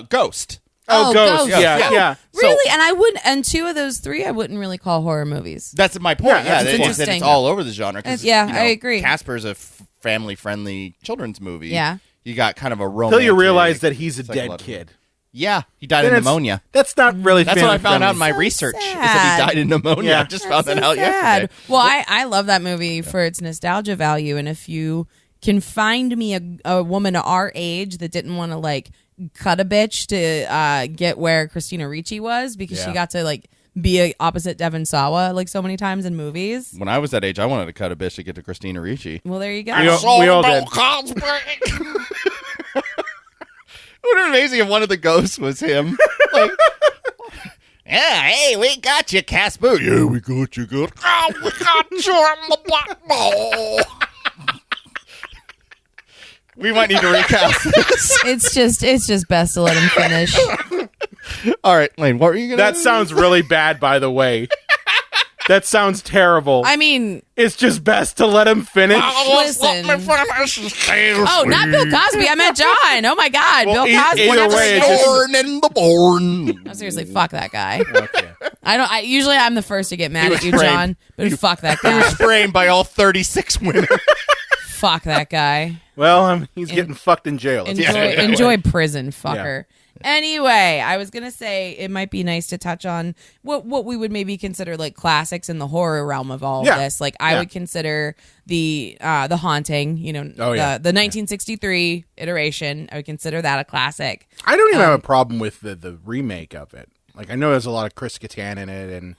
Ghost. Oh, Ghost. Ghost. Yeah, yeah. Really? And I wouldn't. And two of those three, I wouldn't really call horror movies. That's my point. Yeah, Yeah, that's that, is that interesting. it's all over the genre. 'Cause, Yeah, you know, I agree. Casper's a family-friendly children's movie. Yeah. You got kind of a romantic. Until you realize that he's a dead psychological- kid. Yeah, he died Then of it's- pneumonia. That's not really That's what I found out in family-friendly. my research. Is sad. that he died of pneumonia. Yeah. I just found that out sad. yesterday. Well, I love that movie for its nostalgia value, and if you can find me a woman our age that didn't want to like cut a bitch to get where Christina Ricci was because she Yeah. got to like be a opposite Devon Sawa like so many times in movies. When I was that age, I wanted to cut a bitch to get to Christina Ricci. Well, there you go. We all did. It would have been amazing if one of the ghosts was him. Like, yeah, hey, we got you, Casper. Yeah, we got you, good. Oh, we got you in the black ball. We might need to recast this. It's just best to let him finish. All right, Lane, what were you going to That sounds really bad, by the way. That sounds terrible. I mean, It's just best to let him finish. listen. Oh, not Bill Cosby. I meant John. Oh my God, Well, Bill Cosby. either Never way, seen it's it. just- Born in the born. No, seriously, fuck that guy. Okay. I usually I'm the first to get mad was at you, framed. John, but fuck that He was guy. framed by all 36 women. Fuck that guy. Well, he's getting fucked in jail. Let's Enjoy, put it that way. enjoy prison, fucker. Anyway, I was gonna say it might be nice to touch on what we would maybe consider like classics in the horror realm of all Yeah. of this. Like I Yeah. would consider the Haunting, Oh, yeah. the 1963 iteration. I would consider that a classic. I don't even have a problem with the remake of it. Like, I know there's a lot of Chris Kattan in it and,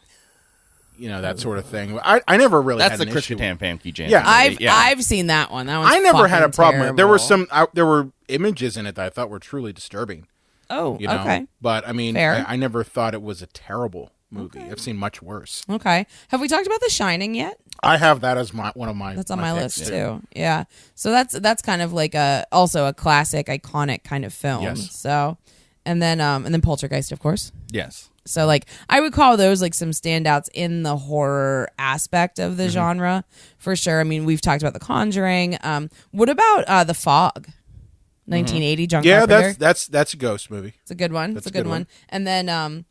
that sort of thing. I never really That's had the an Chris issue. Kattan Famke Janssen. Yeah. movie. I've seen that one. That one's I never had a fucking problem with it. There were terrible. there were images in it that I thought were truly disturbing. Oh, okay. But, I mean, Fair. I never thought it was a terrible movie. I've seen much worse. Okay. Have we talked about The Shining yet? I have that as one of my That's on my picks, list too. Yeah. So that's kind of like also a classic, iconic kind of film. Yes. So, and then Poltergeist, of course. Yes. So like I would call those like some standouts in the horror aspect of the genre for sure. I mean, we've talked about The Conjuring. What about The Fog? 1980, John Yeah, Carpenter. that's a ghost movie. It's a good one. That's It's a a good good one. one. And then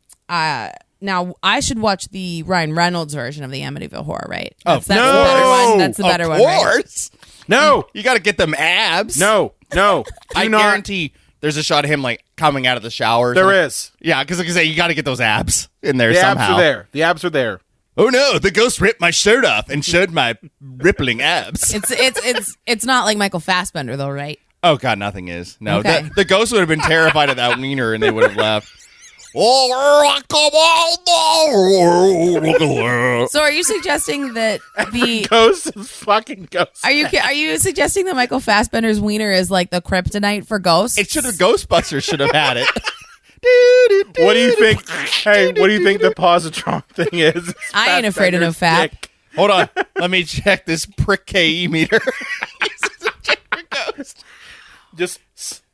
now I should watch the Ryan Reynolds version of the Amityville Horror, right? That's the no! better one. That's the better of one, right? course. No, You got to get them abs. no. Do I not. guarantee there's a shot of him like coming out of the shower. or There something. is. Yeah, because like I say, you got to get those abs in there The somehow. abs are there. The abs are there. Oh no, the ghost ripped my shirt off and showed my rippling abs. It's not like Michael Fassbender though, right? Oh god, nothing is. No, Okay. the ghost would have been terrified of that wiener and they would have left. Oh, come on. So are you suggesting that the Ghost is fucking ghost. are you suggesting that Michael Fassbender's wiener is like the kryptonite for ghosts? It should have Ghostbusters should have had it. What do you think? Hey, what do you think the positron thing is? I ain't afraid of no Fassbender's fap. dick. Hold on. Let me check this prick KE meter. Check for ghost. Just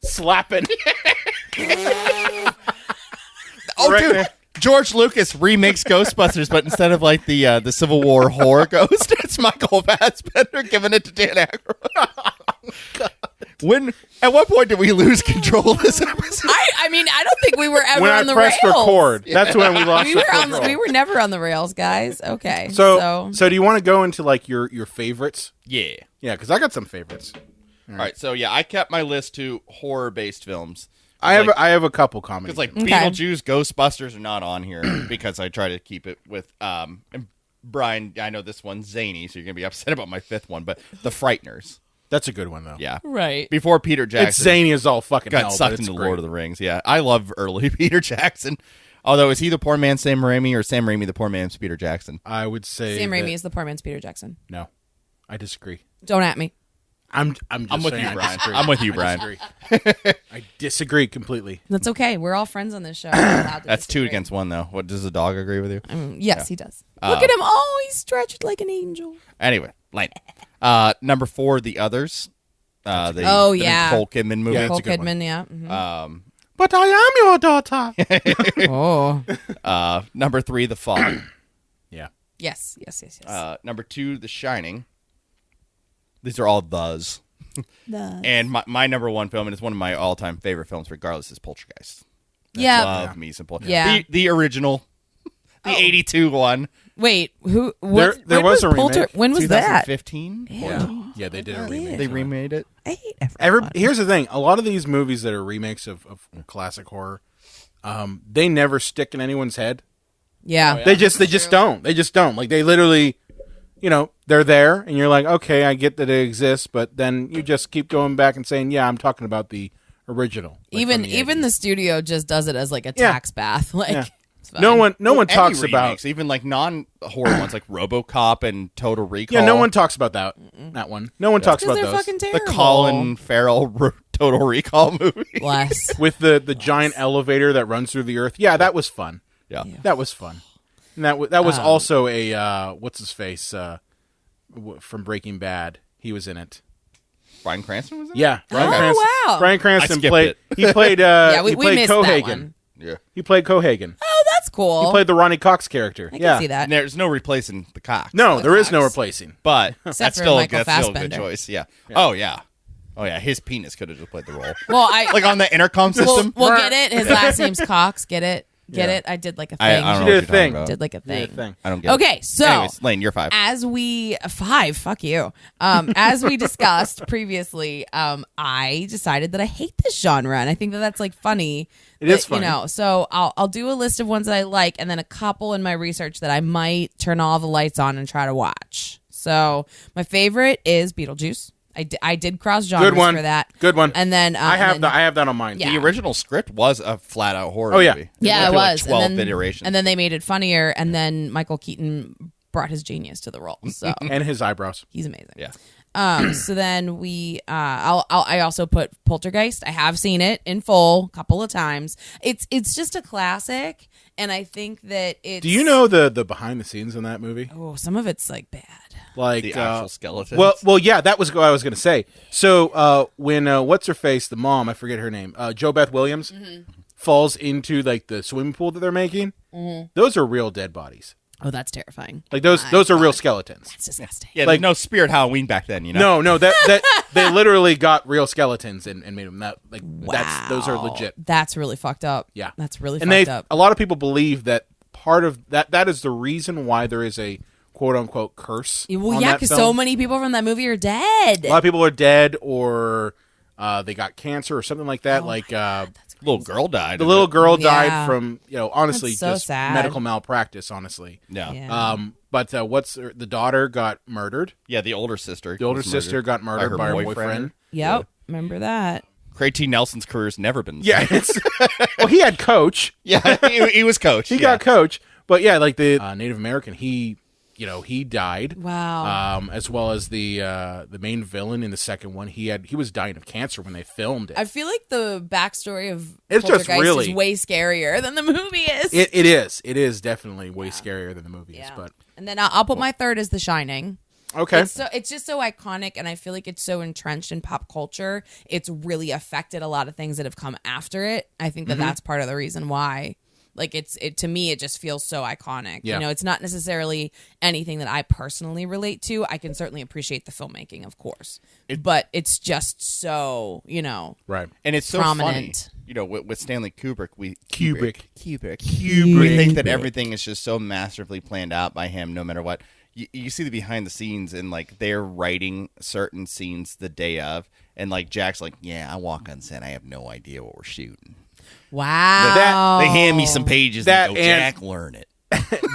slapping. Oh, Right dude. there. George Lucas remakes Ghostbusters, but instead of like the Civil War horror ghost, it's Michael Fassbender giving it to Dan Aykroyd. At what point did we lose control of this episode? I mean, I don't don't think we were ever when I on the pressed rails. record, that's when we lost We the were control. we were never on the rails, guys. Okay. So do you want to go into like your favorites? Yeah. Yeah, because I got some favorites. All right. So yeah, I kept my list to horror-based films. I have a couple comedies. Because like Okay. Beetlejuice, Ghostbusters are not on here because I try to keep it with and Brian. I know this one's zany, so you're gonna be upset about my fifth one, but The Frighteners. That's a good one though. Yeah. right. Before Peter Jackson It's zany as all fucking got hell. sucked but it's into great. Lord of the Rings. Yeah, I love early Peter Jackson. Although, is he the poor man Sam Raimi or Sam Raimi the poor man's Peter Jackson? I would say Sam that- Raimi is the poor man's Peter Jackson. No, I disagree. Don't at me. I'm just with saying you, I Brian. disagree. I'm with you, I Brian. disagree. I disagree completely. That's okay. We're all friends on this show. We're allowed to That's two disagree. against one, though. What does the dog agree with you? Yes, he does. Look at him. Oh, he's stretched like an angel. Anyway, lame. Number 4, The Others. The Oh, the yeah. Nicole Kidman movie. Yeah, that's Nicole a good one. Kidman, yeah. Mhm. But I am your daughter. Oh. Number 3, The Fog. Yeah. Yes. Number 2, The Shining. These are all thes. And my number 1 film, and it's one of my all-time favorite films, regardless, is Poltergeist. Yeah. Love me some Poltergeist. Yeah. The original, the 82 one. Wait, who? There When was a Polter- remake. When was that? 2015? Yeah, they did a remake. They remade it. I hate everyone. Here's the thing: a lot of these movies that are remakes of classic horror, they never stick in anyone's head. Yeah. They just don't. They just don't. Like they literally, they're there, and you're like, okay, I get that it exists, but then you just keep going back and saying, yeah, I'm talking about the original. like Even from the even 80s. the studio just does it as like a Yeah. tax bath. Like Yeah. it's fine. no one Any talks about. remakes, even like non-horror ones like RoboCop and Total Recall. Yeah, no one talks about that one. No one talks because about they're those. fucking The terrible. Colin Farrell Total Recall movie. Bless. With the giant elevator that runs through the earth. Yeah, that was fun. Yeah. That was fun. And that was also a what's his face from Breaking Bad. He was in it. Bryan Cranston was in it? Yeah, Bryan Oh, Cranston. wow. Bryan Cranston skipped played. it. He played. Yeah, we he played missed that Cohagen. one. Yeah. He played Cohagen. Oh, that's cool. He played the Ronnie Cox character. I can yeah. see that. And there's no replacing the cock. No, The there is no Cox. replacing. But Except that's for still Michael a good Fassbender. choice. Yeah. Oh yeah. Oh yeah. His penis could have just played the role. Well, I Like on the intercom system. We'll get it. His last name's Cox. Get it? Get Yeah. it? I did like a I thing. don't know She what did a you're talking thing. about. Did like a Yeah, thing. I don't get it. Okay, so Anyways, Lane, you're 5. as we 5, fuck you. As we discussed previously, I decided that I hate this genre, and I think that that's like funny. It is that, funny. So I'll do a list of ones that I like, and then a couple in my research that I might turn all the lights on and try to watch. So my favorite is Beetlejuice. I did cross genres Good one. for that. Good one. And then I have and then- I have that on mine. Yeah. The original script was a flat out horror Oh, yeah. movie. Yeah, it went through, like, was. 12 and then, iterations. And then they made it funnier, and then Michael Keaton brought his genius to the role. So And his eyebrows. he's amazing. Yeah. So then I also put Poltergeist. I have seen it in full a couple of times. It's just a classic, and I think that it's. Do you know the behind the scenes in that movie? Oh, some of it's like bad. Like The actual skeletons. Well, yeah, that was what I was going to say. So when what's her face, the mom, I forget her name, Jo Beth Williams, falls into like the swimming pool that they're making. Those are real dead bodies. Oh, that's terrifying. Like those are real skeletons. It's disgusting. yeah, like- there's no Spirit Halloween back then, you know? No, that they literally got real skeletons and made them that like those are Wow. legit. That's really fucked up. Yeah, That's really and fucked up. a lot of people believe that part of that is the reason why there is a quote unquote curse. Well, on yeah, that because film. so many people from that movie are dead. A lot of people are dead or they got cancer or something like that. Like Little girl died. the little girl Yeah. died from honestly That's so just sad. medical malpractice. Honestly, Yeah. Yeah. but the daughter got murdered. Yeah, the older sister. The older was sister got murdered by her boyfriend. Yep. Remember that. Craig T. Nelson's career's never been the Yeah, same. it's well, he had Coach. Yeah, he was coach. He got Coach, but yeah, like the Native American, he died. Wow. As well as the main villain in the second one, he was dying of cancer when they filmed it. I feel like the backstory of It's just Poltergeist really- is way scarier than the movie is. It is definitely way scarier than the movie is. But and then I'll put my third as The Shining. okay, It's just so iconic, and I feel like it's so entrenched in pop culture. It's really affected a lot of things that have come after it. I think that that's part of the reason why. Like it to me, it just feels so iconic. Yeah. You know, it's not necessarily anything that I personally relate to. I can certainly appreciate the filmmaking, of course, but it's just so right. And it's so prominent. funny with Stanley Kubrick, we Kubrick. we think that everything is just so masterfully planned out by him, no matter what. You see the behind the scenes, and like they're writing certain scenes the day of, and like Jack's like, "Yeah, I walk on set, I have no idea what we're shooting." Wow. They hand me some pages That and go, and- "Jack, learn it."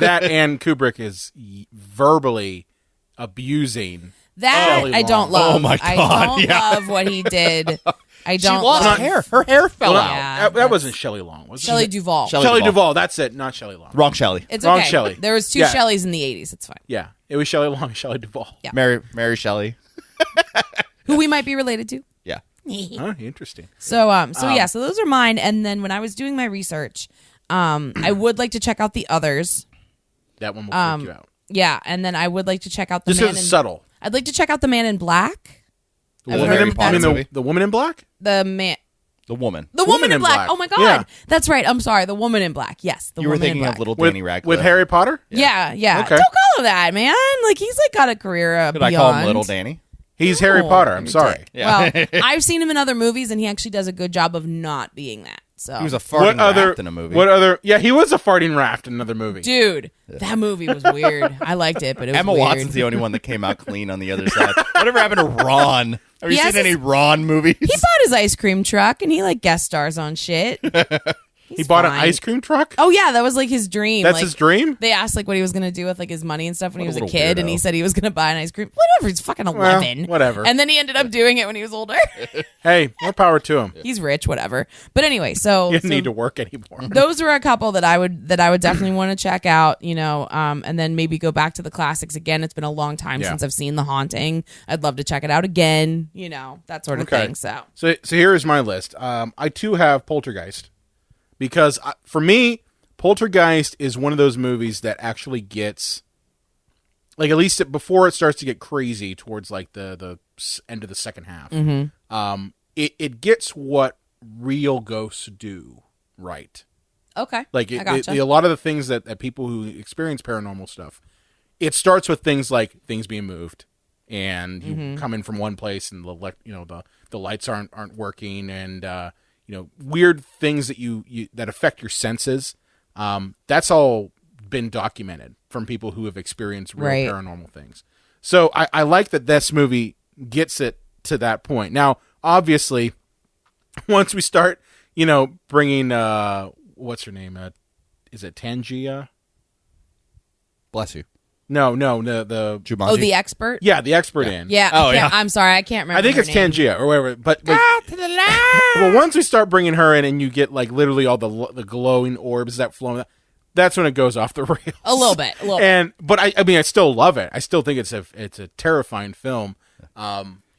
That and Kubrick is verbally abusing. That Shelley I don't Long. love. Oh, my I God, don't yeah. love what he did. I She don't lost love hair. Her hair fell Well, out. Yeah, that wasn't Shelley Long, was Shelley it? Duvall. Shelley Duvall. That's it, not Shelley Long. Wrong, Shelley. It's Wrong okay. Shelley. There was 2 Yeah. Shelleys in the 80s. It's fine. Yeah, it was Shelley Long and Shelley Duvall. Yeah. Mary Shelley. Who we might be related to. Yeah. Huh, interesting. So so those are mine. And then when I was doing my research, I would like to check out the others. That one will freak you out. Yeah, and then I would like to check out the Just man because in it's subtle. I'd like to check out the Man in Black. The I've woman, heard in, that I mean, movie. the woman in black? The man The woman. The Woman in Black. Oh my god. Yeah. That's right. I'm sorry. The Woman in Black. Yes, the You were Woman in thinking Black. of little With, Danny Radcliffe. with Harry Potter? Yeah, yeah. Okay. Don't call him that, man. Like he's like got a career Did beyond. I call him Little Danny? He's Harry Oh, Potter. I'm you're sorry. dick. Yeah. Well, I've seen him in other movies, and he actually does a good job of not being that. So He was a farting raft in a movie. What other? Yeah, he was a farting raft in another movie. dude, that movie was weird. I liked it, but it was Emma weird. Watson's the only one that came out clean on the other side. Whatever happened to Ron? Have you He has seen any his- Ron movies? He bought his ice cream truck, and he like guest stars on shit. He bought an fine. ice cream truck. Oh yeah, that was like his dream. That's like, his dream. They asked like what he was gonna do with like his money and stuff when he What was a a little kid, and weirdo. he said he was gonna buy an ice cream. Whatever, he's fucking 11. whatever. And then he ended up doing it when he was older. Hey, more power to him. He's rich, whatever. But anyway, so He doesn't so need to work anymore. those were a couple that I would definitely want to check out, and then maybe go back to the classics again. It's been a long time Yeah. since I've seen The Haunting. I'd love to check it out again, that sort of Okay. thing. So So here is my list. I too have Poltergeist because for me, Poltergeist is one of those movies that actually gets, like, at least before it starts to get crazy towards like the end of the second half. It gets what real ghosts do right. okay, Like I gotcha. a lot of the things that people who experience paranormal stuff, it starts with things like things being moved, and you come in from one place and the lights aren't working, and weird things that you that affect your senses. That's all been documented from people who have experienced real Right. paranormal things. So I like that this movie gets it to that point. Now, obviously, once we start, bringing what's her name? Is it Tangia? Bless you. No, the Jumanji. oh, the expert. yeah, the expert in. Yeah. Oh, I can't- yeah. I'm sorry, I can't remember. I think her it's name. Tangia or whatever. But well, once we start bringing her in, and you get like literally all the glowing orbs that flow, that's when it goes off the rails. A little bit. But I mean, I still love it. I still think it's a terrifying film.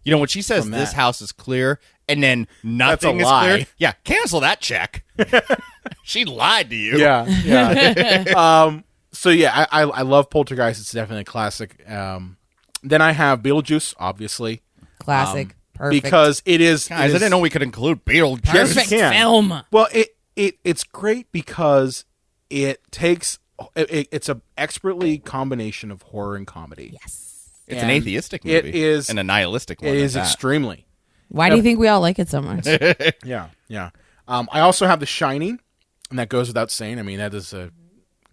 You know, when she says From this that. house is clear and then nothing That's a is lie. clear, yeah, cancel that check. She lied to you. Yeah. So yeah, I love Poltergeist. It's definitely a classic. Then I have Beetlejuice, obviously, Classic. Perfect. because it is. Guys, I it is- didn't know we could include Beetlejuice. Yes, perfect you can. film. Well, it's great because it takes it's a expertly combination of horror and comedy. Yes. It's an And atheistic it movie. is- and a nihilistic one. It at is that. extremely. Why do you think we all like it so much? Yeah. I also have The Shining, and that goes without saying. I mean, that is a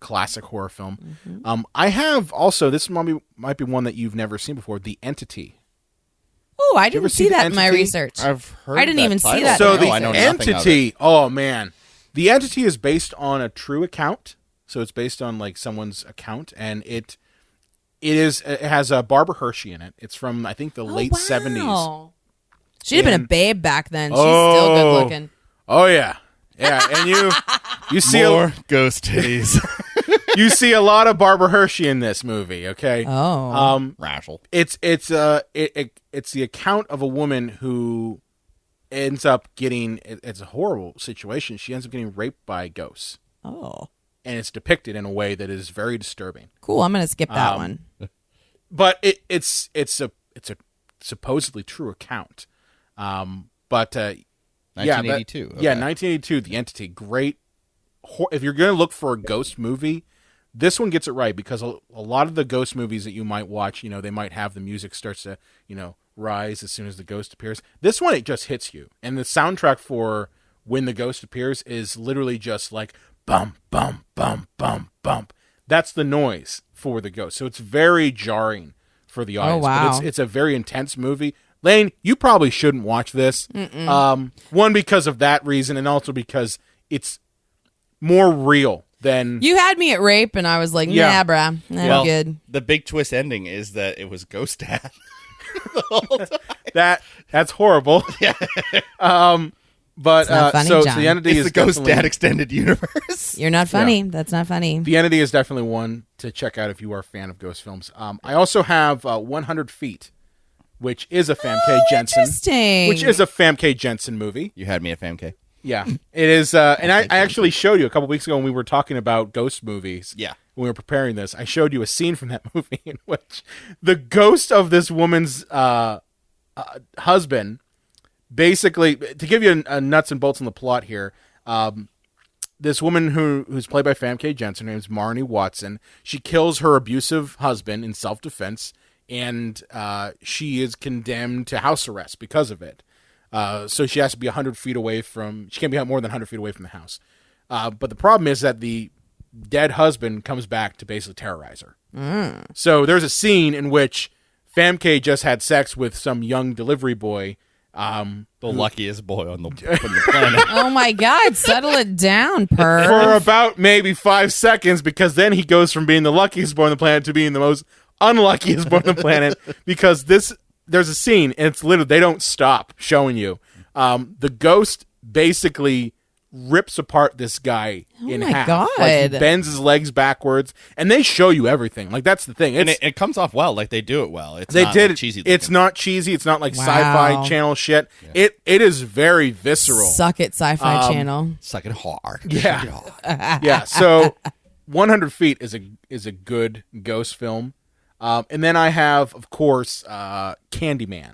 classic horror film. I have also, this might be one that you've never seen before, The Entity. Oh, I ever didn't see see The that in my Entity? research. I've heard I didn't that even see title. that. So in The my I know research. nothing of Entity, oh man. The Entity is based on a true account. So it's based on like someone's account, and it has Barbara Hershey in it. It's from, I think, the late 70s. She'd have been a And- babe back then. She's still good looking. Oh yeah. Yeah, and you see More ghost titties. you see a lot of Barbara Hershey in this movie, okay? Oh. Rachel. It's the account of a woman who ends up getting, it's a horrible situation. She ends up getting raped by ghosts, Oh. and it's depicted in a way that is very disturbing. Cool. I'm going to skip that one. But it's a supposedly true account. But 1982. Yeah, okay. 1982. The Entity, great. If you're going to look for a ghost movie, this one gets it right, because a lot of the ghost movies that you might watch, they might have the music starts to, rise as soon as the ghost appears. This one, it just hits you, and the soundtrack for when the ghost appears is literally just like bump, bump, bump, bump, bump. That's the noise for the ghost. So it's very jarring for the audience. wow. But it's a very intense movie. Lane, you probably shouldn't watch this. One, because of that reason, and also because it's more real than... You had me at rape, and I was like, Yeah. nah, brah. I'm Well, good. the big twist ending is that it was Ghost Dad. The whole time. That's horrible. But It's not funny, so John. the entity It's is the Ghost definitely- Dad extended universe. You're not funny. That's not funny. The entity is definitely one to check out if you are a fan of ghost films. I also have 100 Feet, which is a Famke Jensen, Interesting. which is a Famke Jensen movie. You had me at FamK. Yeah, it is. And I actually showed you a couple weeks ago when we were talking about ghost movies. Yeah. When we were preparing this, I showed you a scene from that movie in which the ghost of this woman's husband, basically, to give you a nuts and bolts on the plot here, this woman who's played by Famke Jensen, her name's Marnie Watson, she kills her abusive husband in self-defense, and she is condemned to house arrest because of it. So she has to be 100 feet away from... She can't be more than 100 feet away from the house. But the problem is that the dead husband comes back to basically terrorize her. So there's a scene in which Famke just had sex with some young delivery boy. The luckiest boy on the planet. Oh, my God. Settle it down, perv. For about maybe 5 seconds, because then he goes from being the luckiest boy on the planet to being the most unluckiest boy on the planet, because there's a scene, and it's literally, they don't stop showing you. The ghost basically rips apart this guy in my half. God. Like, he bends his legs backwards, and they show you everything. Like, that's the thing. And It's, it comes off well. Like, they do it well. It's they not did like cheesy. It's looking. not cheesy. It's not like Wow. sci-fi channel shit. It is very visceral. Suck it, Sci-Fi Channel. Suck it hard. Yeah. Suck it hard. Yeah. So 100 Feet is a good ghost film. And then I have, of course, Candyman.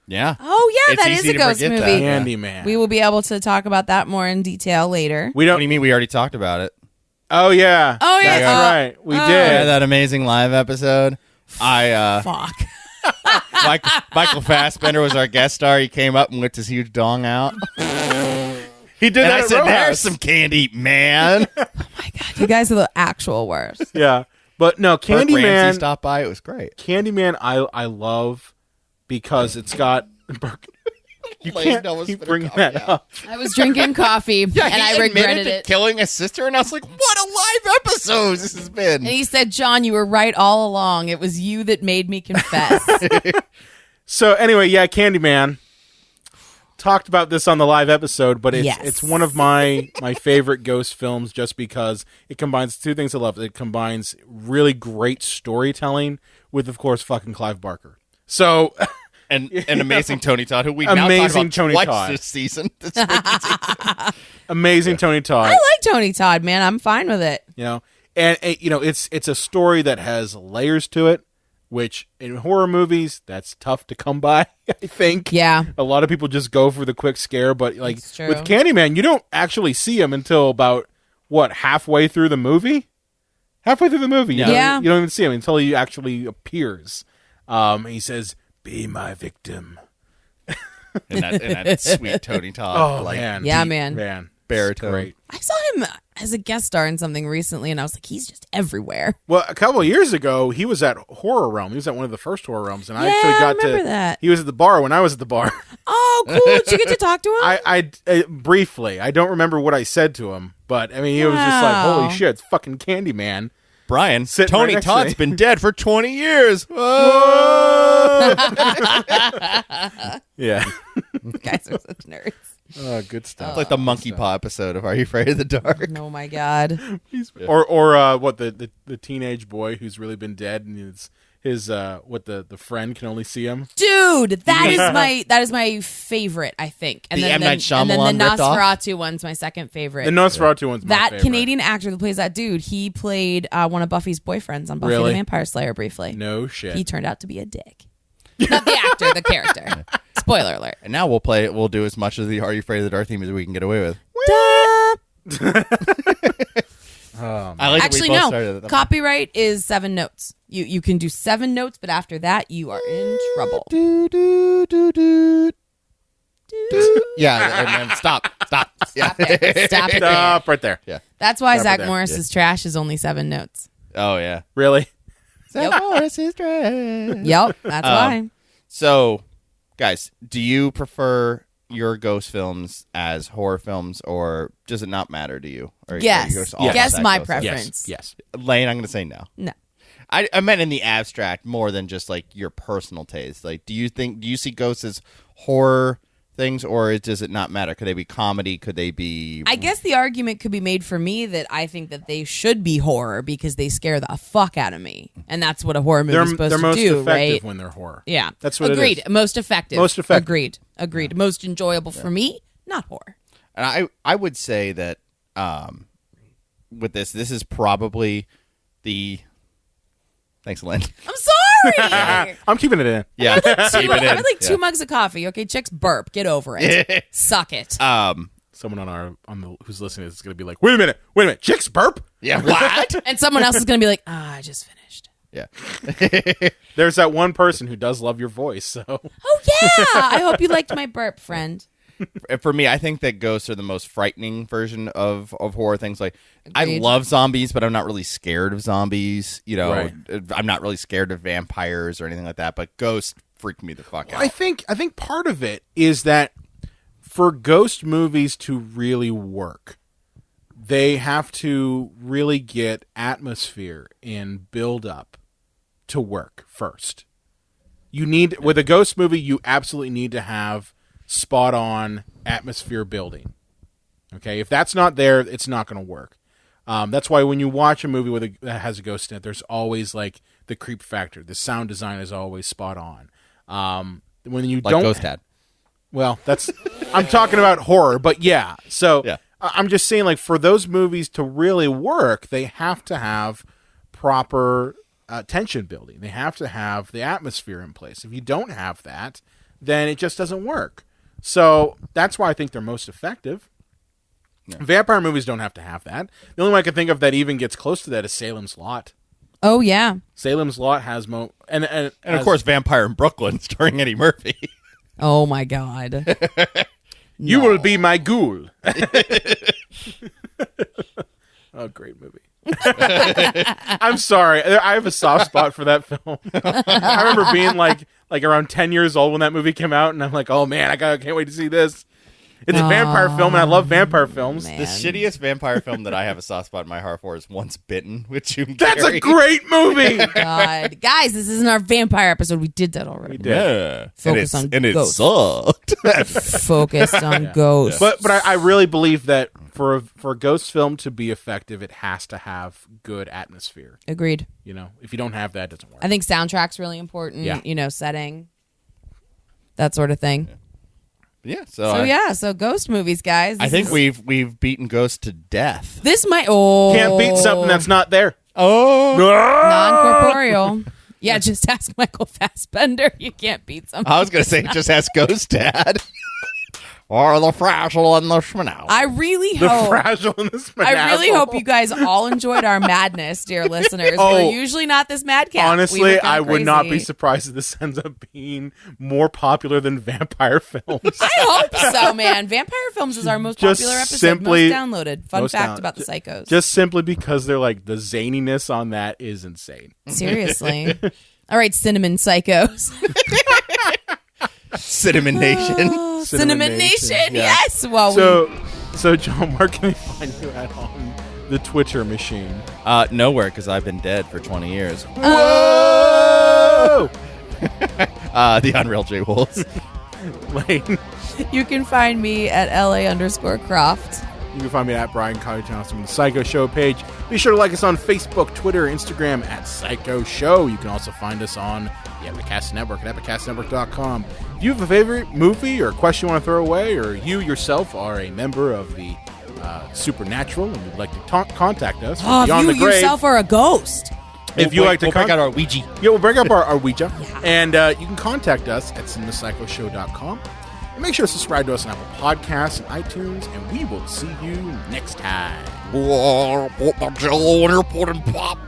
Yeah. Oh, yeah, It's that is easy a to ghost forget movie. that. Candyman. We will be able to talk about that more in detail later. We What don't. do you mean? We already talked about it. Oh yeah. Oh, yeah. That's right. We Yeah, did. that amazing live episode. Fuck. Michael Fassbender was our guest star. He came up and whipped his huge dong out. He did And that I at said, Row there's House. some candy, man. My God, you guys are the actual worst. Yeah, but no, Burt Ramsey Candyman. stopped by. It was great. Candyman, I love because it's got. You Lane can't almost keep spit a bringing coffee that out. up. I was drinking coffee, and I He regretted admitted to it. killing his sister, and I was like, what a live episode this has been. And he said, John, you were right all along. It was you that made me confess. So anyway, yeah, Candyman. Talked about this on the live episode, but it's Yes. it's one of my favorite ghost films just because it combines two things I love. It combines really great storytelling with, of course, fucking Clive Barker. So And an amazing Tony Todd, who we've now Amazing talked about Tony twice Todd. this season. This week. amazing Tony Todd. I like Tony Todd, man. I'm fine with it. You know, and you know, it's a story that has layers to it, which in horror movies that's tough to come by. I think. Yeah. A lot of people just go for the quick scare, but like It's true. with Candyman, you don't actually see him until about halfway through the movie. Halfway through the movie, you know, Yeah. you don't even see him until he actually appears. He says, "Be my victim." and that sweet Tony Todd. Oh like, man, Yeah, deep, man. Baritone. Great. I saw him as a guest star in something recently, and I was like, he's just everywhere. Well, a couple of years ago, he was at Horror Realm. He was at one of the first Horror Realms, and I Yeah, actually I got remember to. that. He was at the bar when I was at the bar. Oh, cool. Did you get to talk to him? I briefly, I don't remember what I said to him, but I mean, he was just like, Wow. "Holy shit, it's fucking Candyman." Brian, Sitting Tony right next to Todd's me. been dead for 20 years. Yeah. You guys are such nerds. Oh, good stuff. Like the monkey paw episode of Are You Afraid of the Dark? Oh, my God. Or what the teenage boy who's really been dead, and his the friend can only see him. Dude, that is my favorite, I think. And The then M. Night and then the Shyamalan ripped-off? Nosferatu one's my second favorite. The Nosferatu one's my that favorite. Canadian actor that plays that dude, he played one of Buffy's boyfriends on Buffy Really? the Vampire Slayer briefly. No shit. He turned out to be a dick. Not the actor, the character. Spoiler alert. And now we'll do as much of the Are You Afraid of the Dark theme as we can get away with. Duh. I like that Actually, we both no. started at the- Copyright is 7 notes. You can do 7 notes, but after that, you are in trouble. Do, do, do, do. Yeah, and then stop. Yeah. Stop it. Stop it. Stop right there. Yeah. That's why Stop it Zach there. Morris's trash is only 7 notes. Oh yeah. Really? Zach Morris is trash. Yep, that's why. So, guys, do you prefer your ghost films as horror films, or does it not matter to you? Or Yes. are you just all Guess about my ghost preference. Yes. Lane, I'm going to say no. No. I meant in the abstract more than just like your personal taste. Like, do you see ghosts as horror things, or does it not matter? Could they be comedy? Could they be? I guess the argument could be made for me that I think that they should be horror because they scare the fuck out of me, and that's what a horror movie is supposed They're to most do, effective right? when they're horror. Yeah, That's what agreed. it is. Most effective. Most effective. Agreed. Most enjoyable for me, not horror. And I would say that with this is probably the. Thanks, Lynn. I'm sorry. I'm keeping it in. Yeah, keep it I had in. like 2 mugs of coffee. Okay, chicks burp. Get over it. Suck it. Someone who's listening is going to be like, wait a minute, chicks burp? Yeah, what? And someone else is going to be like, I just finished. Yeah. There's that one person who does love your voice, so. Oh, yeah. I hope you liked my burp, friend. For me, I think that ghosts are the most frightening version of horror things. Like, I Agreed. love zombies, but I'm not really scared of zombies. You know, Right. I'm not really scared of vampires or anything like that. But ghosts freak me the fuck out. I think part of it is that for ghost movies to really work, they have to really get atmosphere and build up to work first. You need, with a ghost movie, you absolutely need to have spot on atmosphere building. Okay, if that's not there, it's not going to work. That's why when you watch a movie that has a ghost in it, there's always like the creep factor. The sound design is always spot on. When you like don't, Ghost Dad. well, that's I'm talking about horror, but yeah. So Yeah. I'm just saying, like, for those movies to really work, they have to have proper tension building. They have to have the atmosphere in place. If you don't have that, then it just doesn't work. So that's why I think they're most effective. Yeah. Vampire movies don't have to have that. The only one I can think of that even gets close to that is Salem's Lot. Oh, yeah. Salem's Lot has and And of course, Vampire in Brooklyn starring Eddie Murphy. Oh, my God. You will be my ghoul. Oh, great movie. I'm sorry. I have a soft spot for that film. I remember being like around 10 years old when that movie came out, and I'm like, oh man, I can't wait to see this. It's a vampire film, and I love vampire films. man. The shittiest vampire film that I have a soft spot in my heart for is Once Bitten with Jim That's Carrey. a great movie. God. Guys, this isn't our vampire episode. We did that already. Yeah. Focus on and it ghosts. sucked. Focused on ghosts. But I really believe that for a ghost film to be effective, it has to have good atmosphere. Agreed. You know, if you don't have that, it doesn't work. I think soundtrack's really important. Yeah. You know, setting. That sort of thing. Yeah. So ghost movies, guys. I think we've beaten Ghost to death. This might... Can't beat something that's not there. Oh. non-corporeal. Yeah, just ask Michael Fassbender. You can't beat something. I was going to say, just ask Ghost Dad. Or the fragile and the schmanal. I really The hope... fragile and the I really Smenazzle. hope you guys all enjoyed our madness, dear listeners. Oh, We're usually not this madcap. Honestly, I would not be surprised if this ends up being more popular than vampire films. I hope so, man. Vampire Films is our most Just popular episode, simply- most downloaded. Fun most fact down- about the Psychos. Just simply because they're like, the zaniness on that is insane. Seriously. All right, Cinnamon Psychos. Cinnamon Nation. Cinnamon Nation, yeah. yes. Well, So John, where can they find you at on the Twitter machine? Nowhere, because I've been dead for 20 years. Whoa! The Unreal J. Wolves. Lane, you can find me at LA_Croft. you can find me at Brian Cotty Johnson on the Psycho Show page. Be sure to like us on Facebook, Twitter, Instagram at Psycho Show. You can also find us on the Epicast Network at epicastnetwork.com. If you have a favorite movie or a question you want to throw away, or you yourself are a member of the Supernatural and you'd like to contact us for Oh, Beyond if the you Grave, yourself are a ghost. if you like to break out our Ouija. Yeah, we'll break up our Ouija. And you can contact us at cinemapsychoshow.com. And make sure to subscribe to us on Apple Podcasts and iTunes, and we will see you next time. Put my jello in your pudding pop.